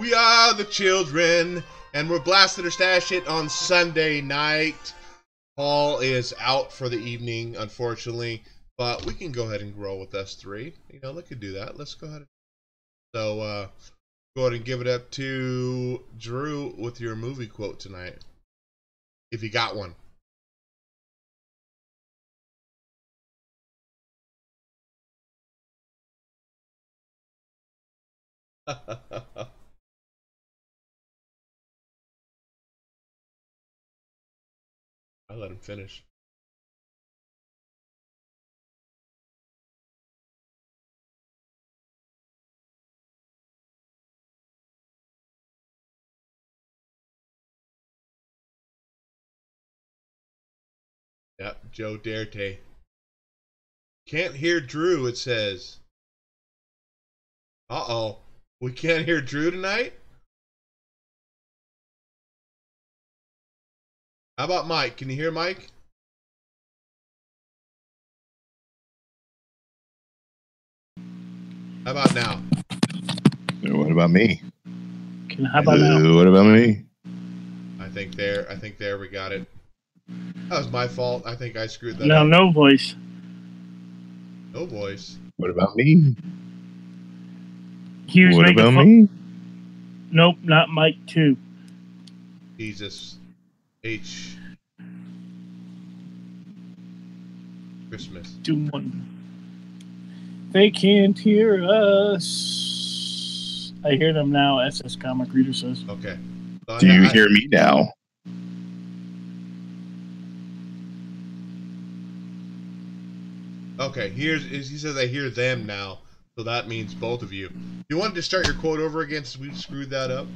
We are the children, and we're blasting our stash hit on Sunday night. Paul is out for the evening, unfortunately, but we can go ahead and roll with us three. You know, they could do that. Let's go ahead. So, go ahead and give it up to Drew with your movie quote tonight, if you got one. I let him finish. Yep, Joe Darte. Can't hear Drew, it says. Uh-oh. We can't hear Drew tonight? How about Mike? Can you hear Mike? How about now? What about me? How about now? What about me? I think there we got it. That was my fault. I think I screwed that No, up. no voice. No voice. What about me? He was What making about fun. me? Nope, not Mike too. Jesus. H. Christmas. Do one. They can't hear us. I hear them now, SS Comic Reader says. Okay. So Do you hear me now? Okay, he says I hear them now, so that means both of you. Do you want to start your quote over again since we screwed that up?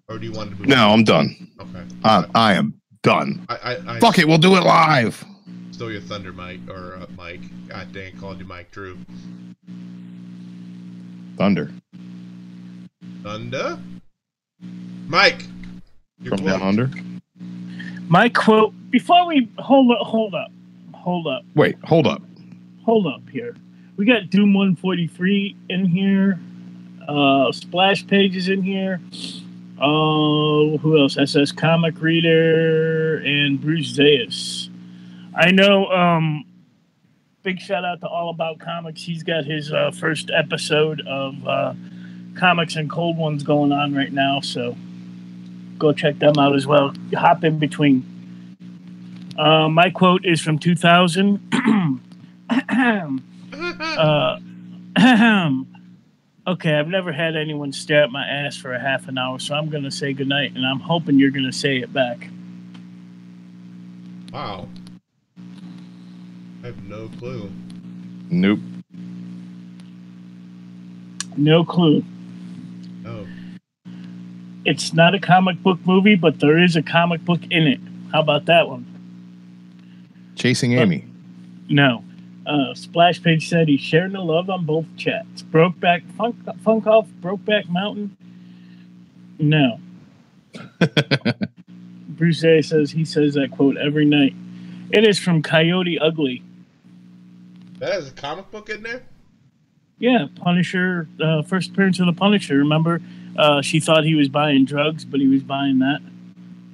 Or do you want to move No, on? I'm done. Okay. I am done. I Fuck it, we'll do it live. Stole your thunder, Mike, or Mike. God dang, called you Mike Drew. Thunder. Thunder? Mike! Your From quote. down under? My quote, before we, hold up. Wait, hold up. Hold up here. We got Doom 143 in here. Splash Pages in here. Who else? SS Comic Reader and Bruce Zayas. I know, big shout out to All About Comics. He's got his first episode of Comics and Cold Ones going on right now, so go check them out as well. Hop in between. My quote is from 2000. Okay, I've never had anyone stare at my ass for a half an hour, so I'm going to say goodnight, and I'm hoping you're going to say it back. Wow. I have no clue. Nope. No clue. Oh. It's not a comic book movie, but there is a comic book in it. How about that one? Chasing Amy. No. Splash Page said he's sharing the love on both chats. Brokeback Funk Off, Brokeback Mountain. No. Bruce A says he says that quote every night. It is from Coyote Ugly. That has a comic book in there? Yeah, Punisher, first appearance of the Punisher. Remember, she thought he was buying drugs, but he was buying that.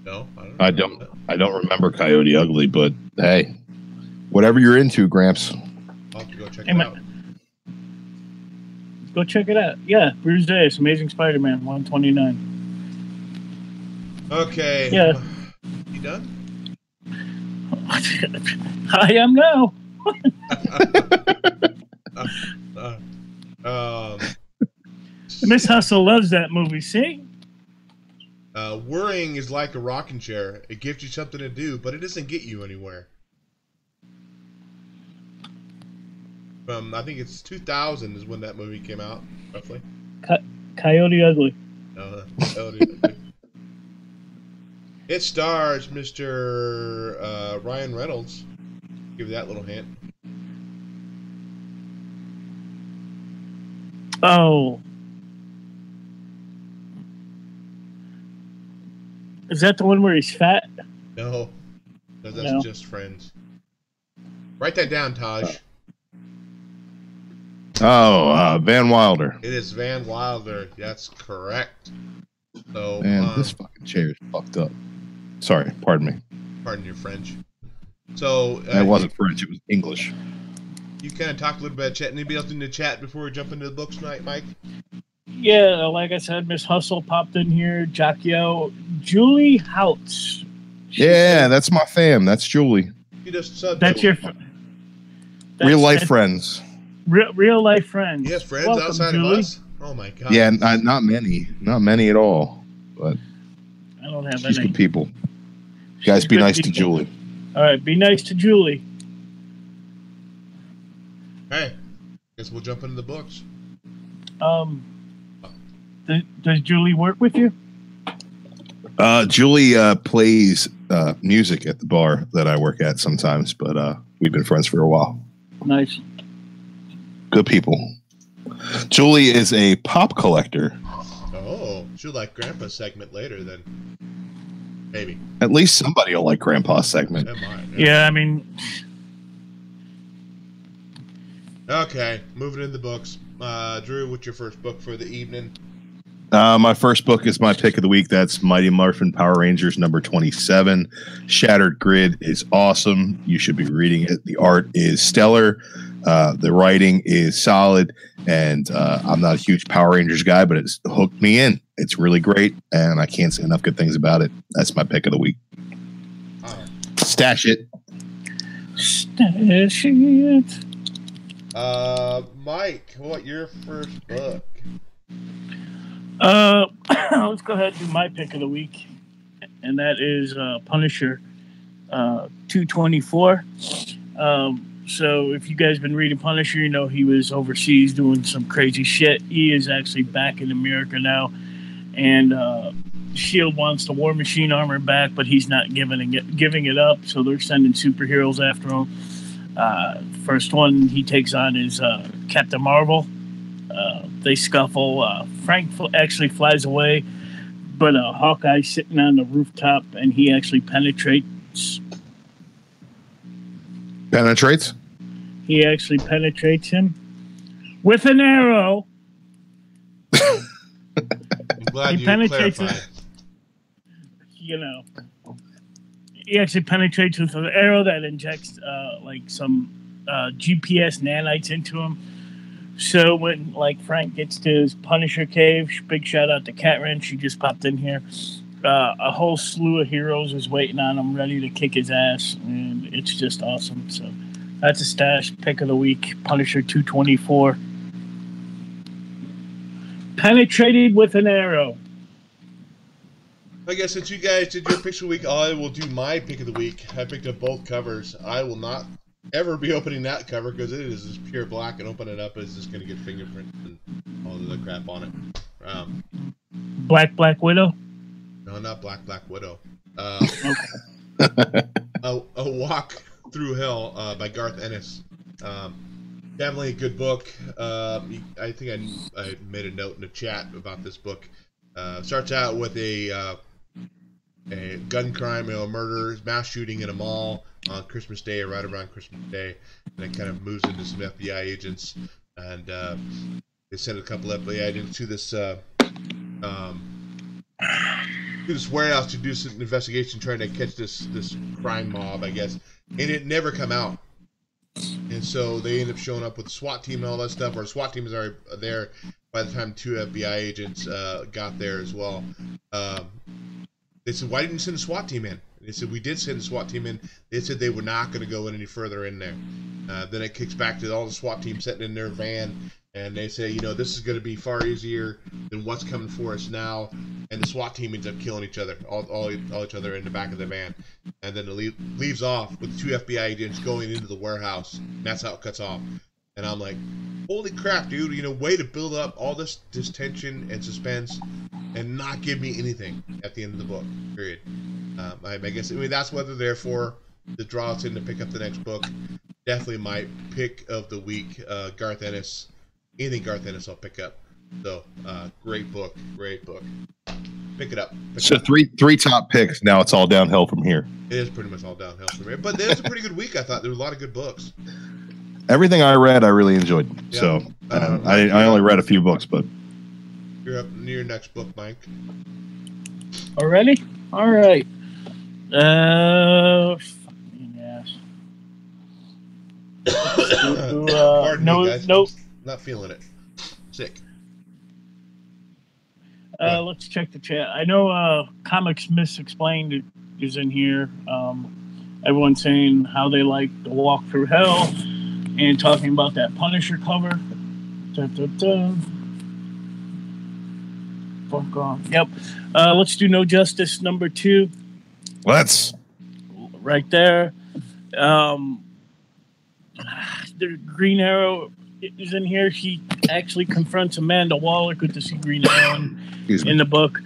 No, I don't remember Coyote Ugly, but hey, whatever you're into, Gramps. I'll have to go check it out. Go check it out. Yeah, Bruce Davis, Amazing Spider-Man 129. Okay. Yeah. You done? I am now. Miss Hustle loves that movie. See? Worrying is like a rocking chair. It gives you something to do, but it doesn't get you anywhere. From, I think it's 2000 is when that movie came out, roughly. Coyote Ugly. Coyote Ugly. It stars Mr. Ryan Reynolds. Give you that little hint. Oh. Is that the one where he's fat? No. That's just Friends. Write that down, Taj. Oh, Van Wilder. It is Van Wilder. That's correct. this fucking chair is fucked up. Sorry, pardon me. Pardon your French. So It wasn't French; it was English. You kind of talked a little bit about chat. Anybody else in the chat before we jump into the books tonight, Mike? Yeah, like I said, Miss Hustle popped in here. Jacquio, Julie Houts. Yeah, that's my fam. That's Julie. You just subbed. That's your Real life friends. Real life friends. Yes, friends. Welcome, outside Julie. of us. Oh my god. Yeah, not many at all. But I don't have she's any. good people. You guys, be good nice to people. Julie. All right, be nice to Julie. Hey, guess we'll jump into the books. Does Julie work with you? Julie plays music at the bar that I work at sometimes, but we've been friends for a while. Nice. Good people. Julie is a pop collector. Oh, she'll like Grandpa's segment later then. Maybe. At least somebody will like Grandpa's segment. Yeah, I mean... Okay, moving into the books. Drew, what's your first book for the evening? My first book is my pick of the week. That's Mighty Morphin Power Rangers number 27. Shattered Grid is awesome. You should be reading it. The art is stellar. The writing is solid. And I'm not a huge Power Rangers guy, but it's hooked me in. It's really great, and I can't say enough good things about it. That's my pick of the week. Stash it. Stash it. Mike, what your first book? Let's go ahead and do my pick of the week, and that is Punisher 224. So if you guys been reading Punisher, you know he was overseas doing some crazy shit. He is actually back in America now, and S.H.I.E.L.D. wants the War Machine armor back, but he's not giving it up, so they're sending superheroes after him. First one he takes on is Captain Marvel. They scuffle. Frank actually flies away, but Hawkeye's sitting on the rooftop, and he actually penetrates. He actually penetrates him with an arrow. I'm glad He you penetrates clarified. You know, he actually penetrates with an arrow that injects like some GPS nanites into him. So when Frank gets to his Punisher cave, big shout out to Cat Wrench. She just popped in here. A whole slew of heroes is waiting on him, ready to kick his ass, and it's just awesome. So that's a stash pick of the week. Punisher 224. Penetrated with an arrow. I guess since you guys did your picture week, I will do my pick of the week. I picked up both covers. I will not ever be opening that cover because it is just pure black, and open it up is just going to get fingerprints and all the other crap on it. Black Widow? No, not Black Widow. Okay. A Walk Through Hell by Garth Ennis. Definitely a good book. I think I made a note in the chat about this book. Starts out with a gun crime, a murder, mass shooting in a mall on Christmas Day, or right around Christmas Day, and it kind of moves into some FBI agents, and they send a couple FBI agents to this warehouse to do some investigation, trying to catch this crime mob, I guess, and it never come out. And so they end up showing up with the SWAT team and all that stuff, or the SWAT team is already there by the time 2 FBI agents got there as well. They said, why didn't you send the SWAT team in? And they said, we did send the SWAT team in. They said they were not going to go in any further in there. Then it kicks back to all the SWAT team sitting in their van, and they say, this is going to be far easier than what's coming for us now. And the SWAT team ends up killing each other, all each other in the back of the van. And then it leaves off with 2 FBI agents going into the warehouse. And that's how it cuts off. And I'm like, holy crap, dude, way to build up all this tension and suspense and not give me anything at the end of the book, period. I guess, that's what they're there for, to draw us in to pick up the next book. Definitely my pick of the week, Garth Ennis. Anything Garth Ennis I'll pick up. So, great book. Pick it up. So three top picks. Now it's all downhill from here. It is pretty much all downhill from here. But it was a pretty good week, I thought. There were a lot of good books. Everything I read, I really enjoyed. Yeah. So I only read a few books, but you're up near your next book, Mike. Already? All right. Fucking ass. Pardon me, guys. No. I'm not feeling it. Sick. Let's check the chat. I know Comics Misexplained is in here. Everyone's saying how they like the Walk Through Hell and talking about that Punisher cover. Dun, dun, dun. Fuck off. Yep. Let's do No Justice number 2. Let's. Right there. The Green Arrow is in here. She actually confronts Amanda Waller. Good to see Green Arrow in the book.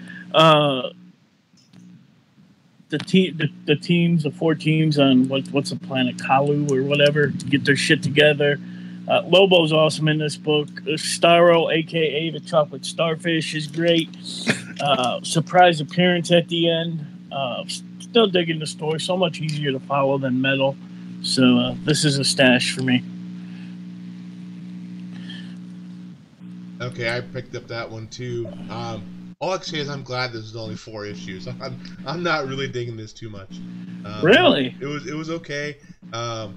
The teams, the 4 teams on what's the planet, Kalu or whatever, get their shit together. Lobo's awesome in this book. Starro, aka the Chocolate Starfish, is great. Surprise appearance at the end. Still digging the story. So much easier to follow than Metal. So this is a stash for me. Okay, I picked up that one too. All I can say is I'm glad this is only 4 issues. I'm not really digging this too much. Really? It was okay. I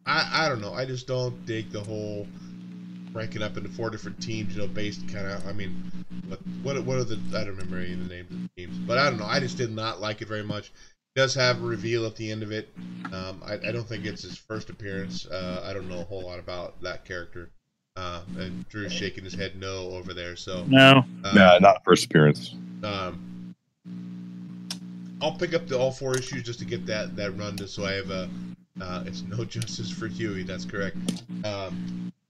don't know. I just don't dig the whole breaking up into 4 different teams. Based kind of. I mean, what are the? I don't remember any of the names of the teams, but I don't know. I just did not like it very much. It does have a reveal at the end of it. I don't think it's his first appearance. I don't know a whole lot about that character. And Drew's shaking his head no over there. So no, not first appearance. I'll pick up all 4 issues just to get that run, just so I have a. It's No Justice for Huey. That's correct.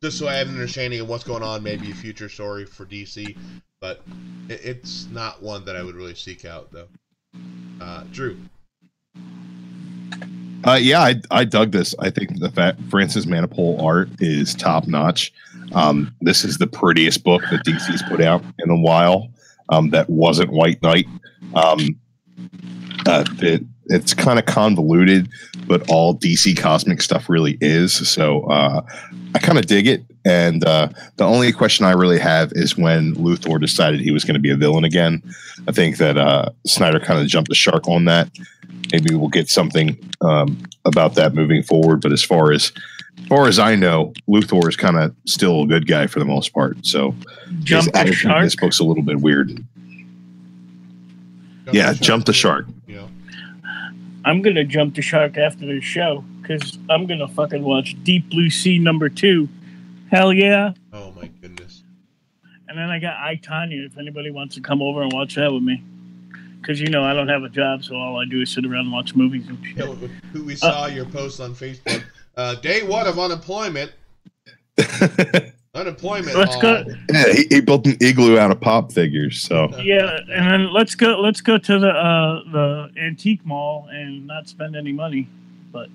Just so I have an understanding of what's going on, maybe a future story for DC, but it's not one that I would really seek out, though. Drew. Yeah, I dug this. I think the fact Francis Manapul art is top notch. This is the prettiest book that DC's put out in a while. That wasn't White Knight. It's kind of convoluted, but all DC cosmic stuff really is. So I kind of dig it. And the only question I really have is when Luthor decided he was going to be a villain again. I think that Snyder kind of jumped the shark on that. Maybe we'll get something about that moving forward. But as far as I know, Luthor is kind of still a good guy for the most part. So jump the shark. This book's a little bit weird. Jump the shark. Yeah. I'm gonna jump the shark after the show because I'm gonna fucking watch Deep Blue Sea number 2. Hell yeah! Oh my goodness. And then I got I, Tonya, if anybody wants to come over and watch that with me. Because, I don't have a job, so all I do is sit around and watch movies and shit. We saw your post on Facebook. Day 1 of unemployment. Unemployment. Let's go. Yeah, he built an igloo out of pop figures. So yeah, and then let's go to the antique mall and not spend any money. But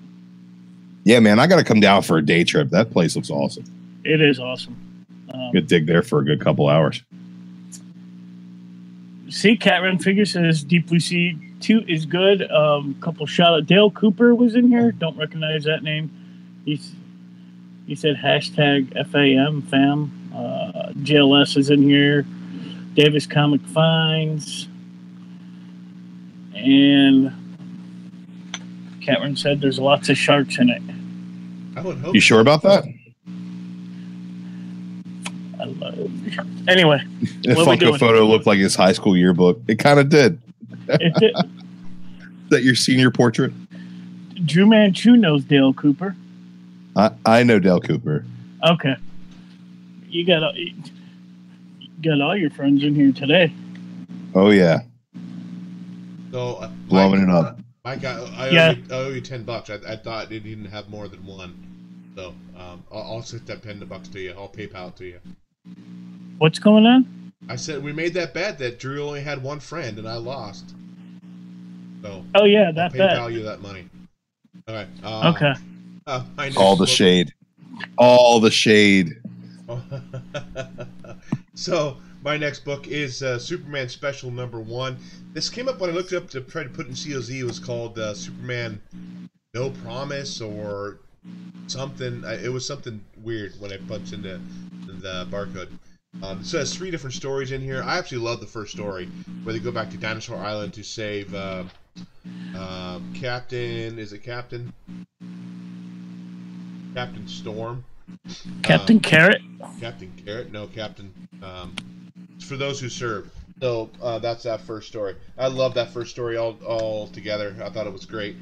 yeah, man, I got to come down for a day trip. That place looks awesome. It is awesome. Could dig there for a good couple hours. See, Catron Figure says Deep Blue Sea 2 is good. Couple shout out. Dale Cooper was in here. Don't recognize that name. He said hashtag FAM. JLS is in here. Davis Comic Finds. And Catron said there's lots of sharks in it. I would hope. You sure about that? Anyway, the Funko photo looked like his high school yearbook. It kind of did. It did. Is that your senior portrait? DruManchu knows Dale Cooper. I know Dale Cooper. Okay. You got all your friends in here today. Oh, yeah. So blowing it up. Mike, I owe you $10. I thought it didn't have more than one. So I'll set that $10 to you. I'll PayPal it to you. What's going on? I said we made that bet that Drew only had one friend and I lost. So oh yeah, that I'll bet. PayPal you that money. All right. Okay. All the shade. All the shade. So my next book is Superman Special number 1. This came up when I looked up to try to put in COZ. It was called Superman No Promise or something. It was something weird when I punched into the barcode. So it has 3 different stories in here. I actually love the first story where they go back to Dinosaur Island to save Captain. Is it Captain? Captain Storm. Captain Carrot. Captain Carrot? No, Captain. It's for those who serve. So that's that first story. I love that first story all together. I thought it was great.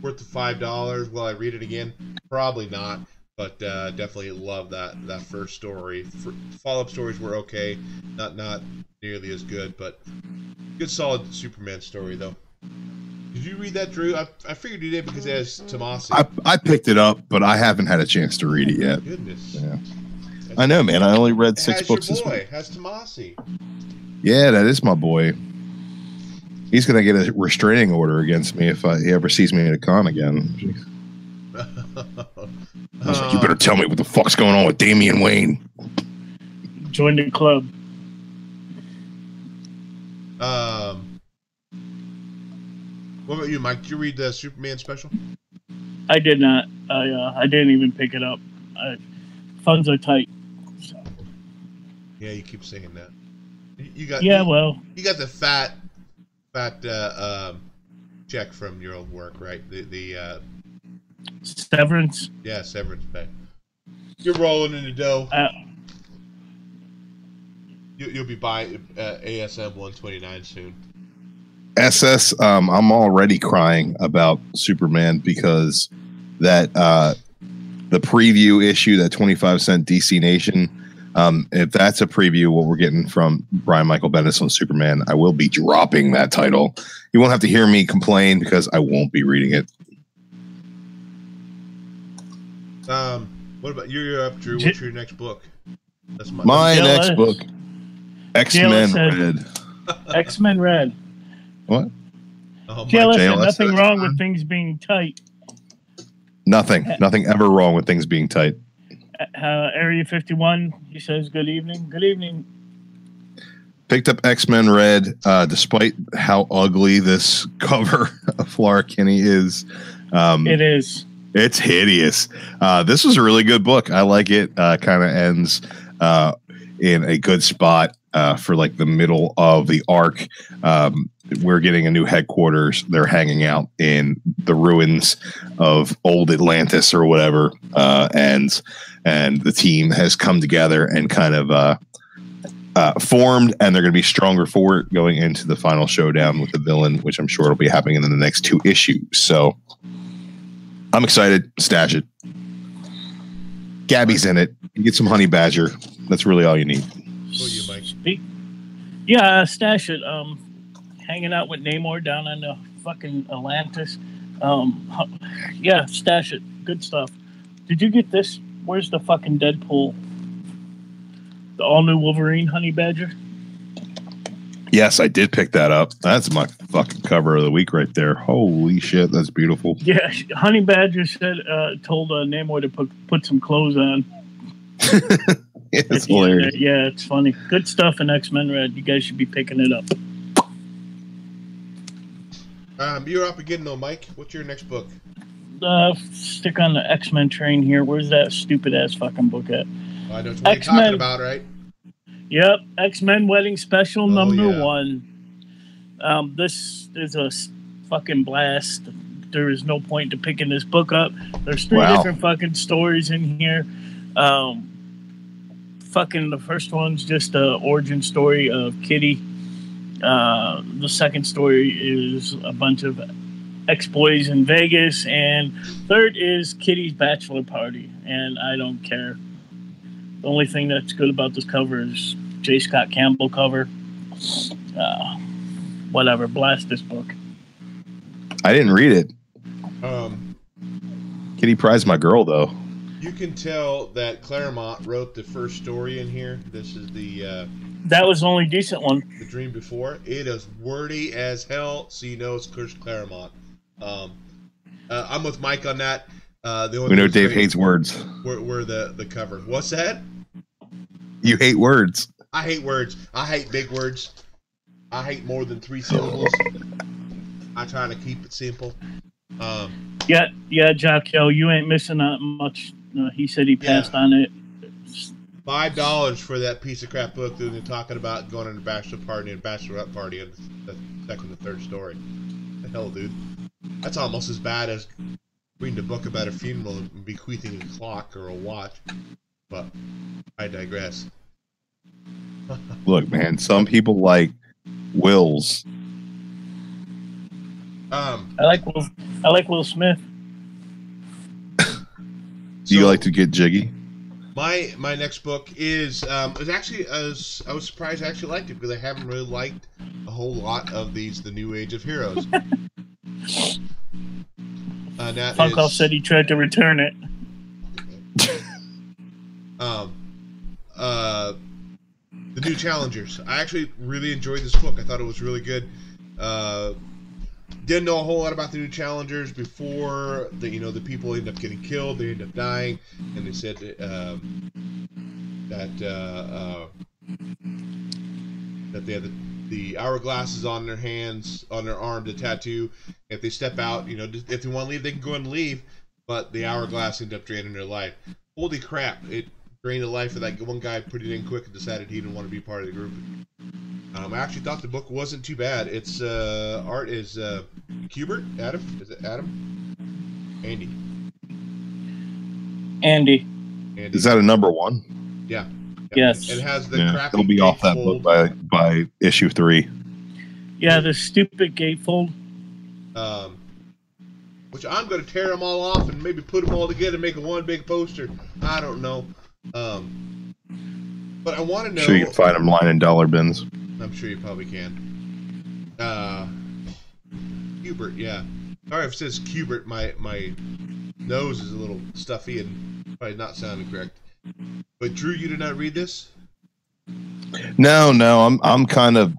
Worth the $5. Will I read it again? Probably not. But definitely love that first story. Follow-up stories were okay, not nearly as good, but good solid Superman story though. Did you read that, Drew? I figured you did because it has Tomasi. I picked it up, but I haven't had a chance to read it yet. Goodness. Yeah. I know, man. I only read 6 books this week. Has Tomasi. Yeah, that is my boy. He's gonna get a restraining order against me if he ever sees me at a con again. I was like, you better tell me what the fuck's going on with Damian Wayne. Join the club. What about you, Mike? Did you read the Superman special? I did not. I didn't even pick it up. Funds are tight. So. Yeah, you keep saying that. You got you got the fat check from your old work, right? The severance. Yeah, severance pay. You're rolling in the dough. You'll be buying ASM 129 soon. SS, I'm already crying about Superman because that the preview issue, that 25-cent DC Nation, if that's a preview of what we're getting from Brian Michael Bendis on Superman, I will be dropping that title. You won't have to hear me complain because I won't be reading it. What about you're up, Drew? What's your next book? That's my next book. X-Men Red. X-Men Red. What? JLS said nothing wrong with things being tight. Nothing ever wrong with things being tight. Area 51, he says, good evening. Good evening. Picked up X-Men Red, despite how ugly this cover of Laura Kinney is. It is. It's hideous. This was a really good book. I like it. Kind of ends in a good spot for like the middle of the arc. We're getting a new headquarters. They're hanging out in the ruins of old Atlantis or whatever, and the team has come together and kind of formed, and they're going to be stronger for it going into the final showdown with the villain, which I'm sure will be happening in the next 2 issues. So I'm excited. Stash it. Gabby's in it. You get some honey badger. That's really all you need. Oh, you, Mike. Yeah, stash it. Hanging out with Namor down on the fucking Atlantis. Yeah, stash it. Good stuff. Did you get this? Where's the fucking Deadpool? The all-new Wolverine honey badger? Yes, I did pick that up. That's my fucking cover of the week right there. Holy shit, that's beautiful. Yeah, honey badger said, told Namor to put some clothes on. It's hilarious. Yeah, it's funny. Good stuff in X-Men Red. You guys should be picking it up. You're up again, though, Mike. What's your next book? Stick on the X-Men train here. Where's that stupid-ass fucking book at? I know what you're talking about, right? Yep, X-Men Wedding Special number 1. This is a fucking blast. There is no point to picking this book up. There's 3 different fucking stories in here. Fucking the first one's just the origin story of Kitty. The second story is a bunch of ex-boys in Vegas, and third is Kitty's bachelor party, and I don't care. The only thing that's good about this cover is J. Scott Campbell cover. Whatever, blast this book. I didn't read it. Kitty Pryde's my girl, though. You can tell that Claremont wrote the first story in here. This is the... that was the only decent one. The Dream Before. It is wordy as hell, so you know it's Chris Claremont. I'm with Mike on that. We know Dave hates words. Were the cover. What's that? You hate words. I hate words. I hate big words. I hate more than 3 syllables. I try to keep it simple. Yeah, Jock, you ain't missing out much. He said he passed on it. $5 for that piece of crap book that they're talking about going on a bachelor party and bachelorette party of the second and third story. The hell, dude. That's almost as bad as reading a book about a funeral and bequeathing a clock or a watch. But I digress. Look, man, some people like wills. I like Will Smith. Do you like to get jiggy? My next book is actually, I was surprised I actually liked it because I haven't really liked a whole lot of the New Age of Heroes. Funko said he tried to return it. The New Challengers. I actually really enjoyed this book. I thought it was really good. Didn't know a whole lot about the New Challengers before the people end up getting killed. They end up dying, and they said that they have the hourglasses on their hands, on their arm, the tattoo. If they step out, if they want to leave, they can go ahead and leave. But the hourglass ended up draining their life. Holy crap! It drained the life of that one guy pretty dang quick and decided he didn't want to be part of the group. I actually thought the book wasn't too bad. Its art is Hubert? Adam? Is it Adam? Andy. Is that a number 1? Yeah. Yes. It has the crappy it'll be off that book by issue 3. Yeah, the stupid gatefold. Which I'm going to tear them all off and maybe put them all together and make one big poster. I don't know. But I want to know. Sure, you can find them lying in dollar bins. I'm sure you probably can. Hubert, yeah. Sorry if it says Hubert. My nose is a little stuffy and probably not sounding correct. But Drew, you did not read this? No. I'm kind of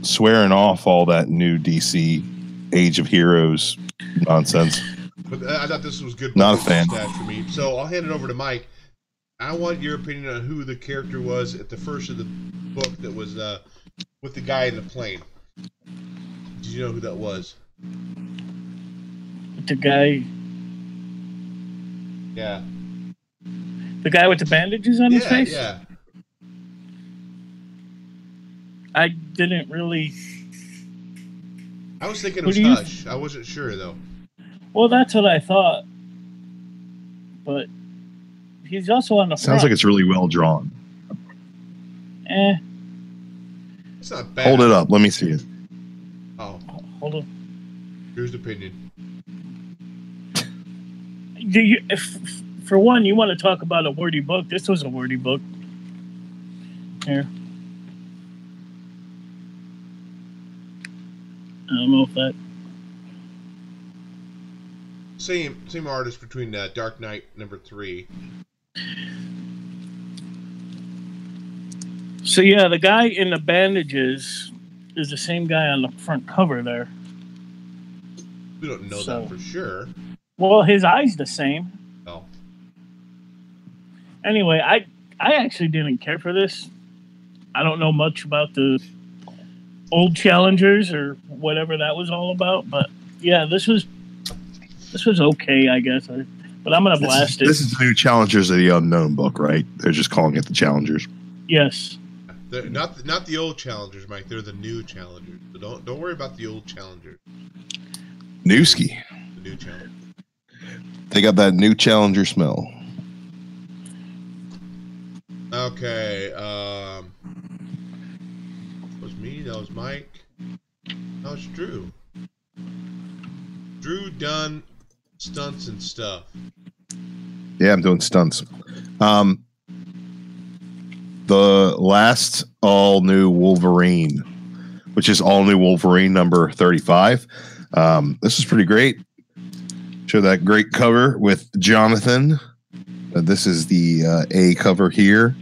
swearing off all that new DC Age of Heroes nonsense. But I thought this was good. Not a fan. For me. So I'll hand it over to Mike. I want your opinion on who the character was at the first of the book that was with the guy in the plane. Did you know who that was? The guy. Yeah. The guy with the bandages on his face? Yeah. I didn't really. I was thinking it was Hush. I wasn't sure, though. Well, that's what I thought. But he's also on the front. Sounds like it's really well drawn. It's not bad. Hold it up. Let me see it. Oh. Hold on. Drew's opinion. For one, you want to talk about a wordy book. This was a wordy book. Here. I don't know if that... Same artist between Dark Knight #3. So yeah, the guy in the bandages is the same guy on the front cover there. We don't know that for sure. Well, his eye's the same. Oh. Anyway, I actually didn't care for this. I don't know much about the old Challengers or whatever that was all about, but yeah, this was okay, I guess. But I'm gonna blast it. This is the New Challengers of the Unknown book, right? They're just calling it the Challengers. Yes. They're not the old Challengers, Mike. They're the new Challengers. So don't worry about the old Challengers. Newski. The new Challengers. They got that new Challenger smell. Okay. That was me. That was Mike. That was Drew. Drew done stunts and stuff. Yeah, I'm doing stunts. The last all new Wolverine, which is all new Wolverine number 35. This is pretty great. Show that great cover with Jonathan. This is the A cover here.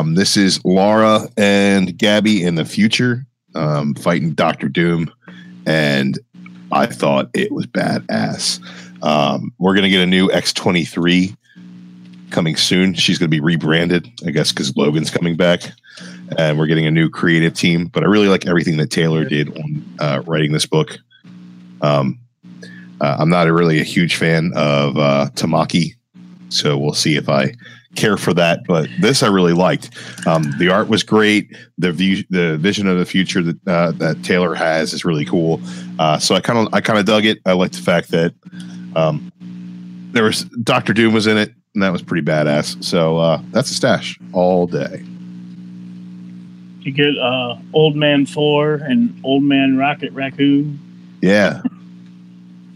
This is Laura and Gabby in the future fighting Dr. Doom, and I thought it was badass. We're going to get a new X-23 coming soon. She's going to be rebranded, I guess, because Logan's coming back, and we're getting a new creative team. But I really like everything that Taylor did on writing this book. I'm not really a huge fan of Tamaki, so we'll see if I care for that, but this I really liked. The art was great. The vision of the future that Taylor has is really cool. So I kind of dug it. I like the fact that there was Doctor Doom was in it, and that was pretty badass. So that's a stash all day. You get Old Man Thor and Old Man Rocket Raccoon. Yeah.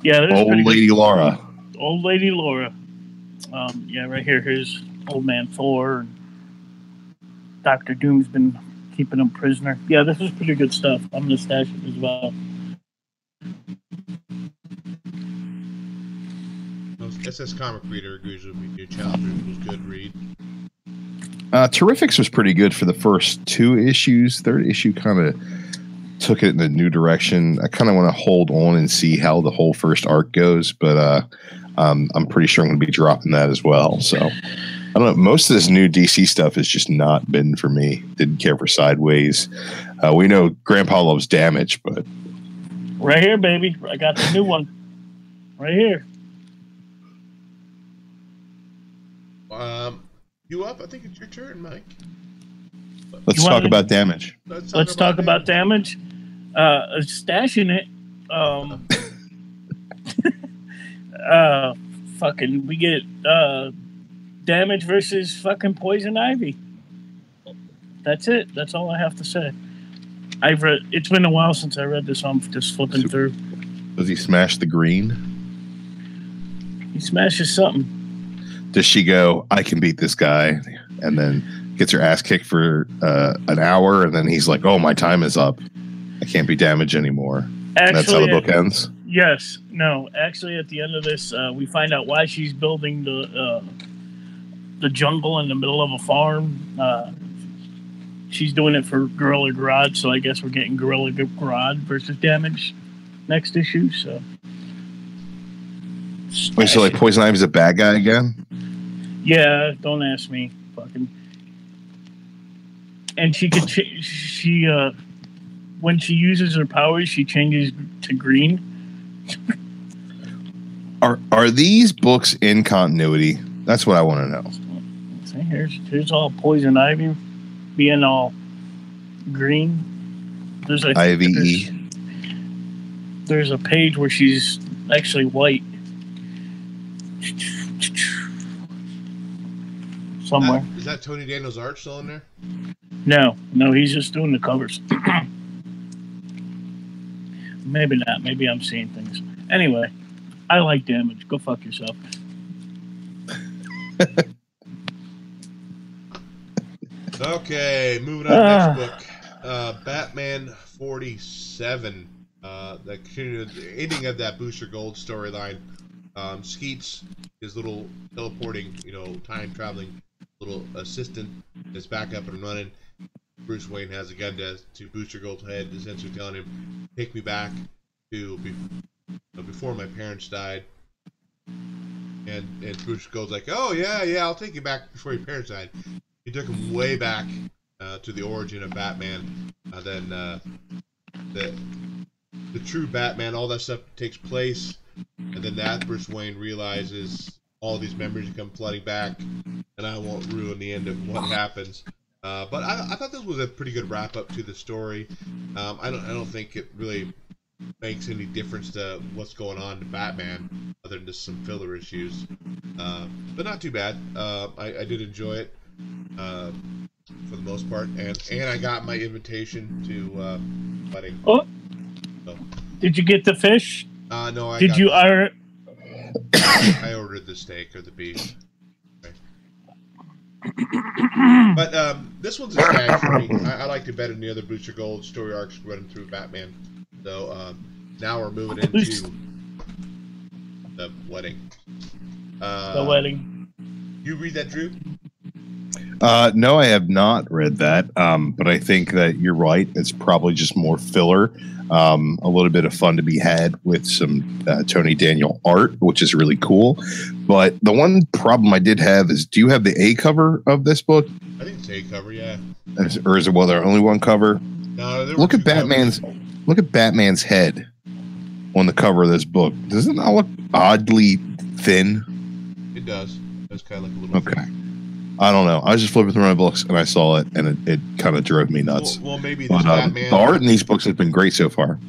Yeah, Old Lady Laura. Old Lady Laura. Yeah, right here. Here's Old Man Thor. Doctor Doom's been keeping him prisoner. Yeah, this is pretty good stuff. I'm going to stash it as well. SS Comic Reader usually be a challenge. It was a good read. Terrifics was pretty good for the first 2 issues. Third issue kind of took it in a new direction. I kind of want to hold on and see how the whole first arc goes, but I'm pretty sure I'm going to be dropping that as well. So I don't know. Most of this new DC stuff has just not been for me. Didn't care for Sideways. We know Grandpa loves Damage, but right here, baby. I got the new one right here. You up? I think it's your turn, Mike. Let's talk about Damage. Let's talk about Damage. Stashing it. Fucking, we get Damage versus fucking Poison Ivy. That's it. That's all I have to say. I've read. It's been a while since I read this. So I'm just flipping through. Does he smash the green? He smashes something. Does she go, I can beat this guy, and then gets her ass kicked for an hour, and then he's like, oh, my time is up. I can't be Damaged anymore. Actually, that's how the book ends? Yes. No. Actually, at the end of this, we find out why she's building the jungle in the middle of a farm. She's doing it for Gorilla Grodd, so I guess we're getting Gorilla Grodd versus Damage next issue. So. Wait, so like Poison Ivy's a bad guy again? Yeah, don't ask me. Fucking. And she could when she uses her powers, she changes to green. Are these books in continuity? That's what I want to know. See, here's all Poison Ivy being all green. There's a There's a page where she's actually white. Somewhere. Is that Tony Daniels' art still in there? No, he's just doing the covers. Maybe not. Maybe I'm seeing things. Anyway, I like Damage. Go fuck yourself. Okay, moving on to the next book. Batman 47. The ending of that Booster Gold storyline. Skeets, his little teleporting, time traveling little assistant, is back up and running. Bruce Wayne has a gun to Booster Gold's head, essentially telling him, take me back to before my parents died. And Booster Gold's like, oh yeah, I'll take you back before your parents died. He took him way back to the origin of Batman. Then the true Batman, all that stuff takes place. And then that Bruce Wayne realizes all these memories come flooding back, and I won't ruin the end of what happens. But I thought this was a pretty good wrap up to the story. I don't think it really makes any difference to what's going on to Batman, other than just some filler issues. But not too bad. I did enjoy it for the most part, and I got my invitation to wedding. Oh, so. Did you get the fish? No, I did you order? I ordered the steak or the beef. Okay. But this one's a snag for me. I liked it better than the other Booster Gold story arcs running through Batman. So now we're moving into the wedding. The wedding. You read that, Drew? No, I have not read that. But I think that you're right. It's probably just more filler. A little bit of fun to be had with some Tony Daniel art, which is really cool. But the one problem I did have is, do you have the A cover of this book? I think it's A cover, yeah. Or is it there only one cover? No, look at Batman's head on the cover of this book. Doesn't that look oddly thin? It does. It's kind of like a little. Okay. I don't know. I was just flipping through my books and I saw it, and it kind of drove me nuts. Well, maybe this But, Batman. the art in these books has been great so far.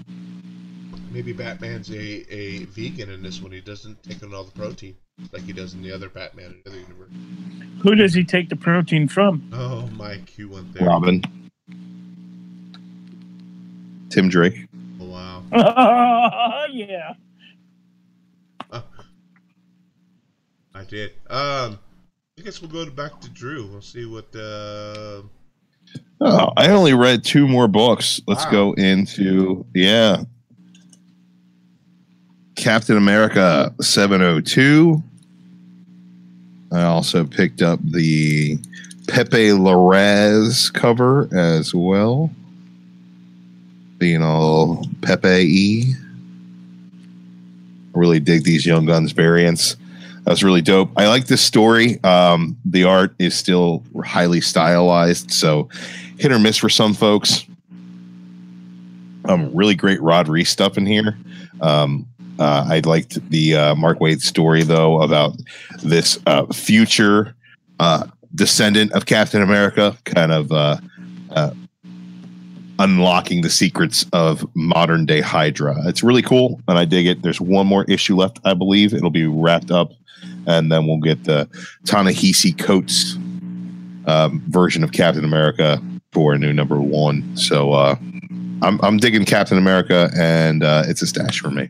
Maybe Batman's a vegan in this one. He doesn't take in all the protein like he does in the other Batman in the other universe. Who does he take the protein from? Oh, my Q went there. Robin. Tim Drake. Oh, wow. Yeah. I did. I guess we'll go back to Drew. We'll see what. Oh, I only read 2 more books. Let's go into Captain America 702. I also picked up the Pepe Larraz cover as well. Being all Pepe-y. I really dig these Young Guns variants. That was really dope. I like this story. The art is still highly stylized, so hit or miss for some folks. Really great Rod Reese stuff in here. I liked the Mark Waid story, though, about this future descendant of Captain America, kind of unlocking the secrets of modern day Hydra. It's really cool, and I dig it. There's one more issue left, I believe. It'll be wrapped up, and then we'll get the Ta-Nehisi Coates version of Captain America for a new number 1. So I'm digging Captain America, and it's a stash for me.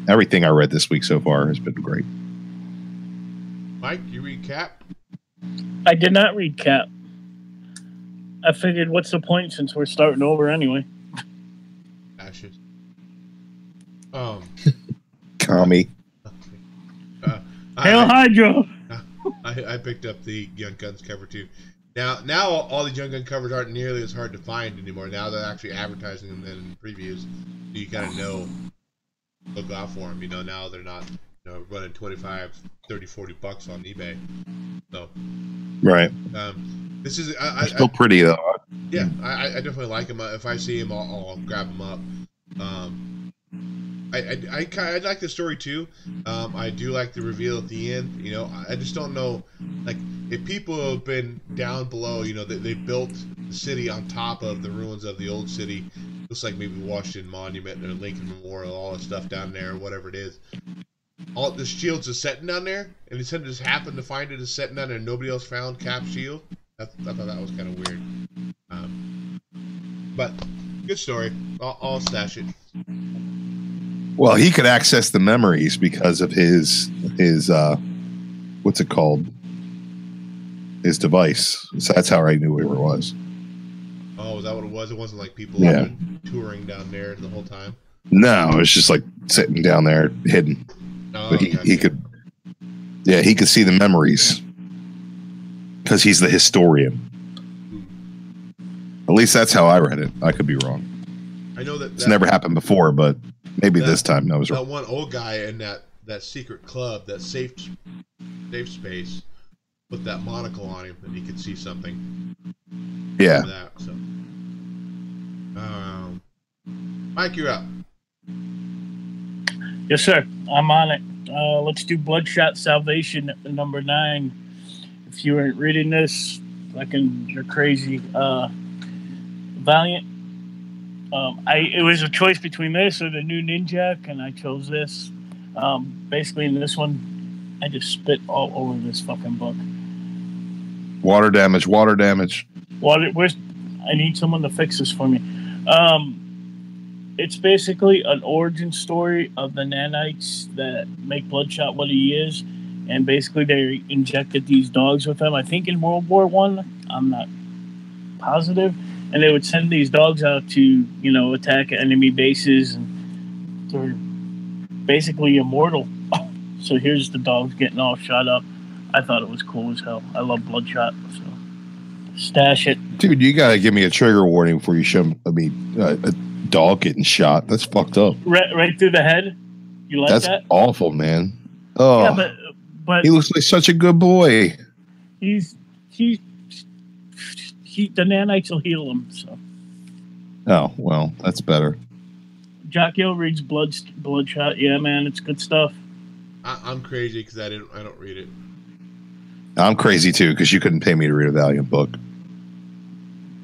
Everything I read this week so far has been great. Mike, you read Cap? I did not read Cap. I figured, what's the point since we're starting over anyway? Ashes. Commie. Hail Hydra! I picked up the Young Guns cover too. Now all the Young Gun covers aren't nearly as hard to find anymore. Now they're actually advertising them in previews, so you kind of know. Look out for them. Now they're not running 25, 30, 40 bucks on eBay. So right. This is still pretty though. Yeah, I definitely like them. If I see them, I'll grab them up. I like the story too. I do like the reveal at the end. I just don't know, like, if people have been down below, they built the city on top of the ruins of the old city. Looks like maybe Washington Monument or Lincoln Memorial, all that stuff down there, or whatever it is. All the shields is setting down there, and instead of just happened to find it as setting down there, and nobody else found Cap's shield. I thought that was kind of weird. But good story. I'll stash it. Well, he could access the memories because of his what's it called? His device. So that's how I knew where it was. Oh, is that what it was? It wasn't like people have been touring down there the whole time? No, it was just like sitting down there hidden. Oh, but he could see the memories because he's the historian. At least that's how I read it. I could be wrong. I know that it's never happened before, but maybe this time that was wrong. That one old guy in that secret club, that safe space, put that monocle on him, and he could see something. Yeah. That, so. Mike, you're up. Yes, sir. I'm on it. Let's do Bloodshot Salvation number 9. If you weren't reading this, you're crazy. Valiant. It was a choice between this or the new Ninjak, and I chose this. Basically, in this one, I just spit all over this fucking book. Water damage. I need someone to fix this for me. It's basically an origin story of the nanites that make Bloodshot what he is, and basically they injected these dogs with them. I think in World War I. I'm not positive. And they would send these dogs out to, attack enemy bases, and they're basically immortal. So here's the dogs getting all shot up. I thought it was cool as hell. I love Bloodshot, so stash it. Dude, you gotta give me a trigger warning before you show me a dog getting shot. That's fucked up. Right through the head? You like that? That's awful, man. Oh, yeah, but he looks like such a good boy. The nanites will heal him. So. Oh well, that's better. Jock Hill reads Bloodshot. Yeah, man, it's good stuff. I'm crazy because I don't read it. I'm crazy too because you couldn't pay me to read a Valiant book.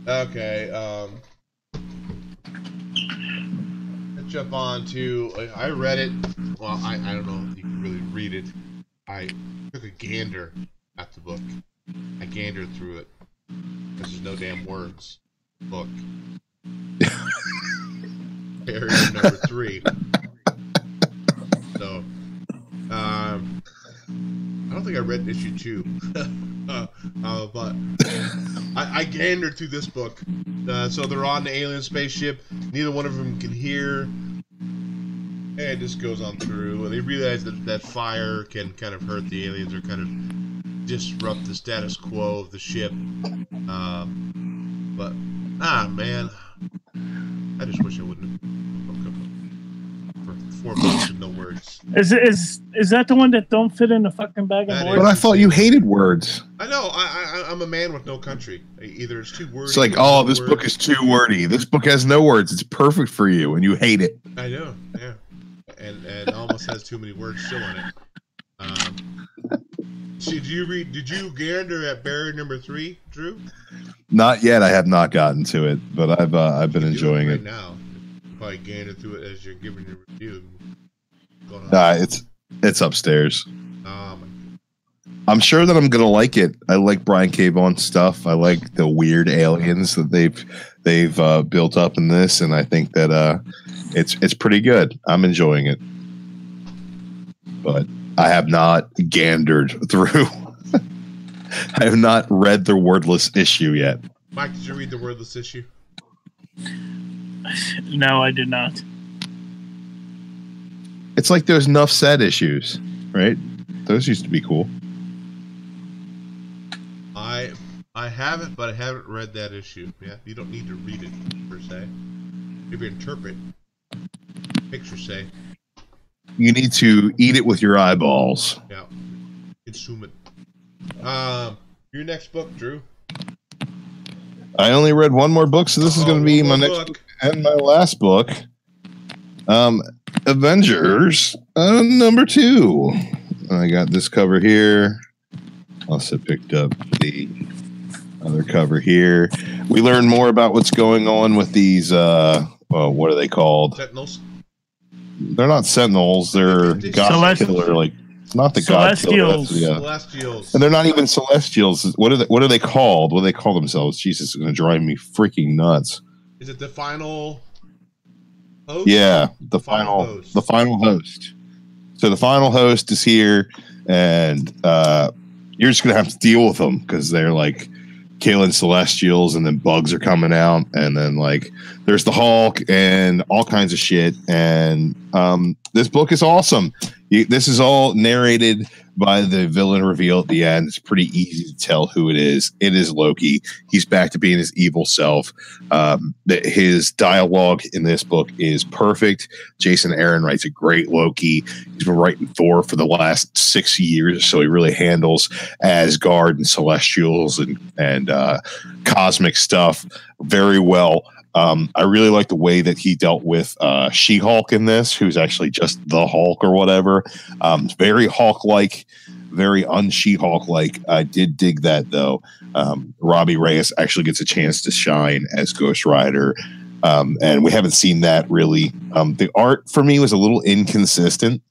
Okay. Let's jump on to. I read it. Well, I don't know if you can really read it. I took a gander at the book. I gandered through it. Because there's no damn words. Book. Area number 3. So, I don't think I read issue 2. But I gandered through this book. So they're on the alien spaceship. Neither one of them can hear. And it just goes on through. And they realize that fire can kind of hurt the aliens or kind of disrupt the status quo of the ship. But, man. I just wish I wouldn't have for 4 books with no words. Is that the one that don't fit in the fucking bag of words? But I thought you hated words. I know. I'm a man with no country. Either it's too wordy. It's like, oh, this book is too wordy. This book has no words. It's perfect for you, and you hate it. I know. Yeah. And almost has too many words still in it. Did you gander at barrier number 3, Drew? Not yet. I have not gotten to it, but I've been enjoying it. Now, you probably gander through it as you're giving your review. It's upstairs. I'm sure that I'm gonna like it. I like Brian K. Vaughan stuff. I like the weird aliens that they've built up in this, and I think that it's pretty good. I'm enjoying it, but I have not gandered through. I have not read the wordless issue yet. Mike, did you read the wordless issue? No, I did not. It's like those Nuff Said issues, right? Those used to be cool. I haven't, but I haven't read that issue. Yeah, you don't need to read it per se. Maybe interpret. Picture say. You need to eat it with your eyeballs. Yeah, consume it. Your next book, Drew. I only read one more book, so this is going to be my next book and my last book. Avengers number 2. I got this cover here. Also picked up the other cover here. We learn more about what's going on with these. What are they called? Sentinels. They're not Sentinels. They're God Killer. Like it's not the Celestials. God Killer. Celestials. And they're not even Celestials. What are they called? What do they call themselves? Jesus, it's going to drive me freaking nuts. Is it the final host? Yeah, the final host. The final host. So the final host is here, and you're just going to have to deal with them because they're like killing Celestials, and then bugs are coming out, and then like there's the Hulk and all kinds of shit. And this book is awesome. This is all narrated by the villain reveal at the end. It's pretty easy to tell who it is. It is Loki. He's back to being his evil self. His dialogue in this book is perfect. Jason Aaron writes a great Loki. He's been writing Thor for the last 6 years, so he really handles Asgard and Celestials and cosmic stuff very well. I really like the way that he dealt with She-Hulk in this, who's actually just the Hulk or whatever. Very Hulk-like, very un-She-Hulk-like. I did dig that, though. Robbie Reyes actually gets a chance to shine as Ghost Rider, and we haven't seen that really. The art, for me, was a little inconsistent,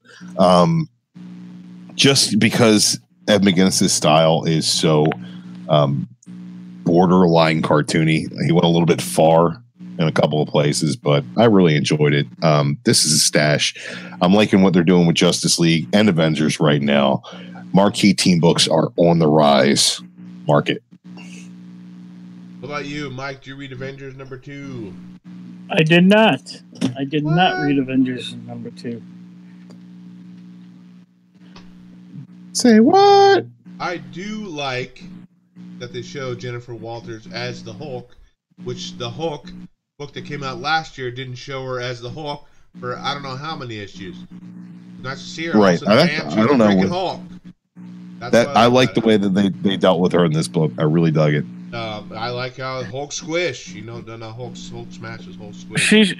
just because Ed McGuinness's style is so borderline cartoony. He went a little bit far in a couple of places, but I really enjoyed it. This is a stash. I'm liking what they're doing with Justice League and Avengers right now. Marquee team books are on the rise. Market. What about you, Mike? Did you read Avengers number 2? I did not. I did not read Avengers number 2. Say what? I do like that they show Jennifer Walters as the Hulk, which the Hulk book that came out last year didn't show her as the Hulk for I don't know how many issues. Nice to see her. Right. I don't know. Hulk. I like the way that they dealt with her in this book. I really dug it. I like how Hulk squish. You know, Hulk smashes, Hulk squish.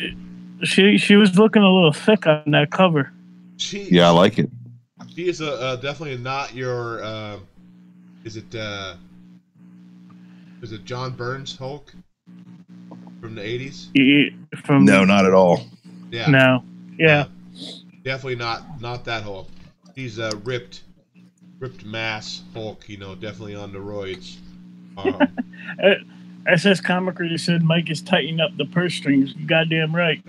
She was looking a little thick on that cover. Yeah, I like it. She is definitely not your Is it John Burns Hulk from the 80s? No, not at all. Yeah. No. Yeah. Definitely not that Hulk. He's a ripped mass Hulk, definitely on the roids. SS Comic Reader said Mike is tightening up the purse strings. You goddamn right.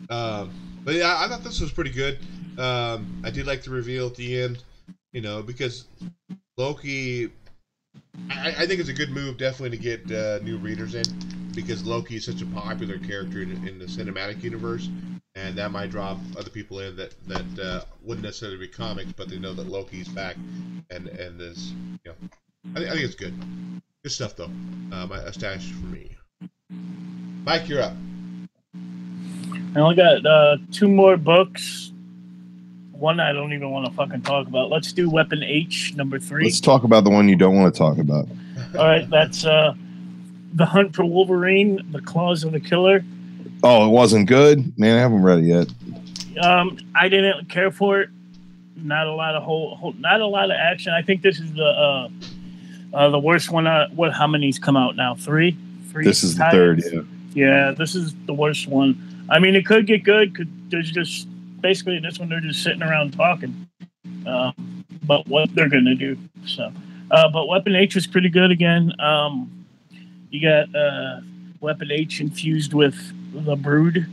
But yeah, I thought this was pretty good. I did like the reveal at the end, because Loki. I think it's a good move, definitely, to get new readers in, because Loki is such a popular character in the cinematic universe, and that might draw other people in that wouldn't necessarily be comics, but they know that Loki's back, and is, I think it's good. Good stuff, though. A stash for me. Mike, you're up. I only got 2 more books. One I don't even want to fucking talk about. Let's do Weapon H, number 3. Let's talk about the one you don't want to talk about. All right, that's The Hunt for Wolverine, The Claws of the Killer. Oh, it wasn't good? Man, I haven't read it yet. I didn't care for it. Not a lot of not a lot of action. I think this is the worst one. How many's come out now? 3? This is the 3rd, yeah. Yeah, this is the worst one. I mean, it could get good. There's just basically this one they're just sitting around talking about what they're gonna do. So, but Weapon H was pretty good again. You got Weapon H infused with the Brood,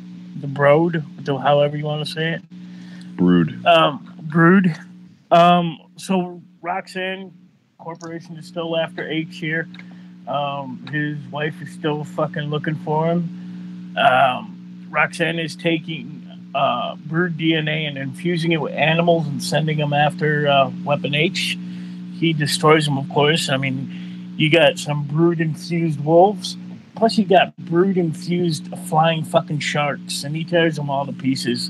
however you want to say it. Brood. Brood. So Roxanne Corporation is still after H here. His wife is still fucking looking for him. Roxanne is taking Brood DNA and infusing it with animals and sending them after Weapon H. He destroys them, of course. I mean, you got some Brood-infused wolves. Plus, you got Brood-infused flying fucking sharks. And he tears them all to pieces.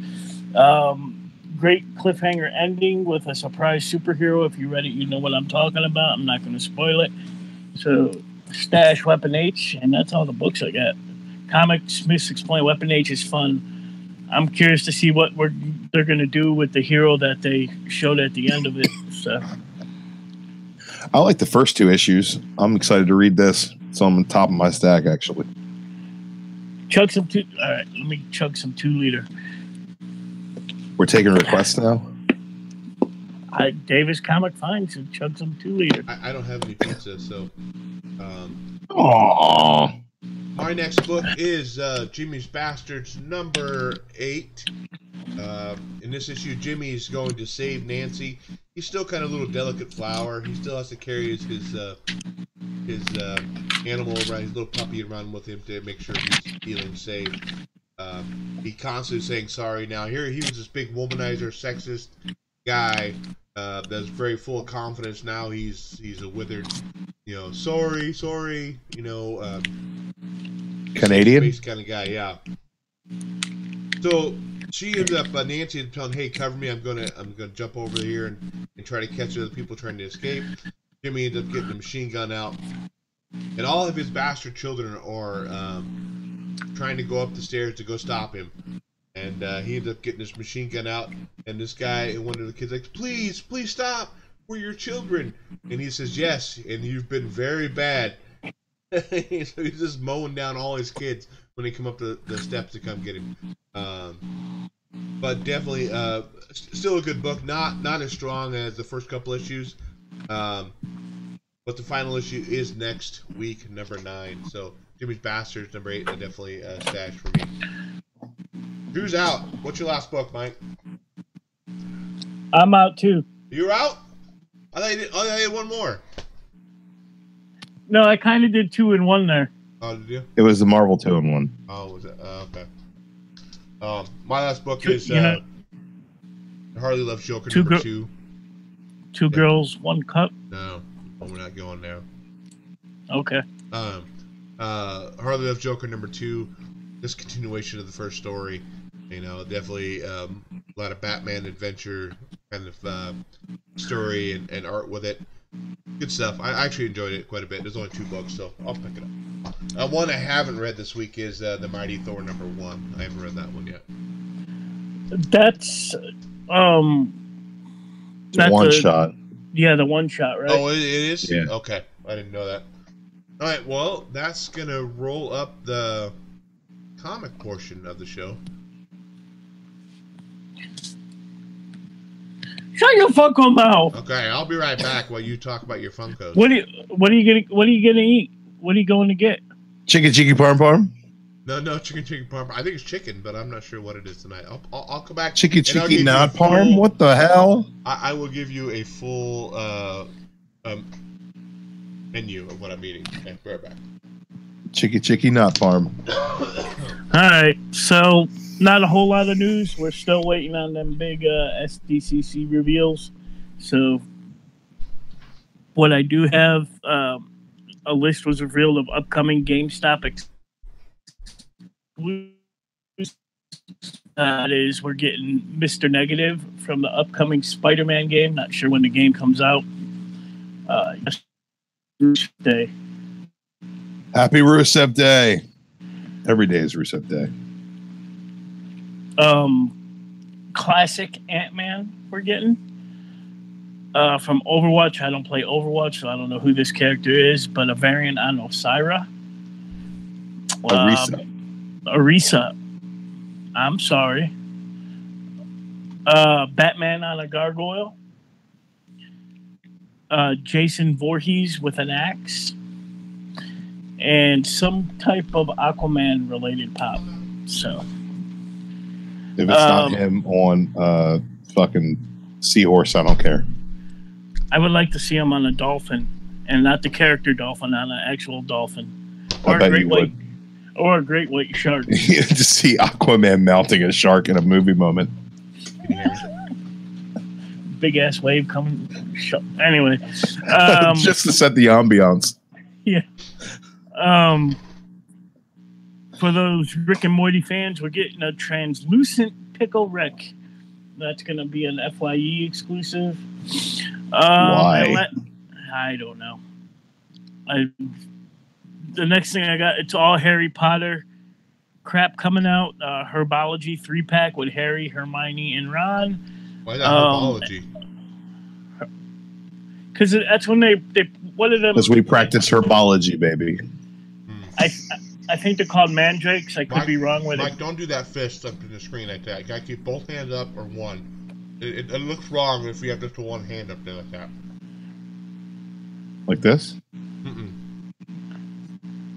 Great cliffhanger ending with a surprise superhero. If you read it, you know what I'm talking about. I'm not going to spoil it. So, stash Weapon H. And that's all the books I got. Comics Misexplained. Weapon H is fun. I'm curious to see what they're going to do with the hero that they showed at the end of it. So, I like the first 2 issues. I'm excited to read this. It's on the top of my stack, actually. Chug some 2. All right, let me chug some 2-liter. We're taking requests now. Davis Comic Finds and chug some 2-liter. I don't have any pizza, so. Aww. My next book is Jimmy's Bastards number 8. In this issue, Jimmy's going to save Nancy. He's still kind of a little delicate flower. He still has to carry his animal around, his little puppy around with him to make sure he's feeling safe. He constantly saying sorry. Now here he was this big womanizer, sexist guy that's very full of confidence. Now he's a withered, sorry, Canadian kind of guy, yeah. So she ends up Nancy is telling, "Hey, cover me. I'm gonna jump over here and try to catch other people trying to escape." Jimmy ends up getting the machine gun out, and all of his bastard children are trying to go up the stairs to go stop him. And he ends up getting his machine gun out, and this guy and one of the kids like, please stop, we're your children. And he says, yes, and you've been very bad. So he's just mowing down all his kids when they come up the steps to come get him. But definitely still a good book, not as strong as the first couple issues. But the final issue is next week, number 9. So Jimmy's Bastards number 8, definitely a stash for me. Drew's out. What's your last book, Mike? I'm out too. You're out? I thought you did. Oh, I had one more. No, I kind of did 2 in 1 there. Oh, did you? It was the Marvel 2 in 1. Oh, was it? Okay. My last book is Harley Loves Joker number 2. 2 girls, 1 cup. No, we're not going there. Okay. Harley Loves Joker number 2. This continuation of the first story. Definitely a lot of Batman adventure kind of story and art with it. Good stuff. I actually enjoyed it quite a bit. There's only 2 books, so I'll pick it up. One I haven't read this week is The Mighty Thor number 1. I haven't read that one yet. That's one shot. Yeah, the one shot, right? Oh, it is? Yeah. Okay. I didn't know that. All right, well, that's going to roll up the comic portion of the show. Shut your Funko mouth. Okay, I'll be right back while you talk about your Funkos. What are you gonna eat? What are you going to get? Chicken parm? No, chicken parm. I think it's chicken, but I'm not sure what it is tonight. I'll come back. Chicken and not parm? What the hell? I will give you a full menu of what I'm eating. Okay, be right back. Chicken not parm. All right, so not a whole lot of news. We're still waiting on them big SDCC reveals. So what I do have, a list was revealed of upcoming GameStop that is, we're getting Mr. Negative from the upcoming Spider-Man game. Not sure when the game comes out. Day. Happy Rusev Day. Every day is Rusev Day. Classic Ant-Man we're getting. From Overwatch. I don't play Overwatch, so I don't know who this character is, but a variant on Osira. Orisa. I'm sorry. Batman on a gargoyle. Jason Voorhees with an axe. And some type of Aquaman related pop. So if it's not him on fucking seahorse, I don't care. I would like to see him on a dolphin, and not the character dolphin, on an actual dolphin, or a great white shark. You just see Aquaman mounting a shark in a movie moment. Big ass wave coming. Anyway, just to set the ambiance. Yeah. For those Rick and Morty fans, we're getting a translucent pickle wreck. That's going to be an FYE exclusive. Why? I don't know. The next thing I got, it's all Harry Potter crap coming out. Herbology 3-pack with Harry, Hermione, and Ron. Why that Herbology? Because that's when they what are them? Because we practice herbology, baby. I think they're called mandrakes. I could be wrong with it. Mike, don't do that fist up in the screen like that. You gotta keep both hands up or one. It looks wrong if you have just one hand up there like that. Like this? Mm-mm.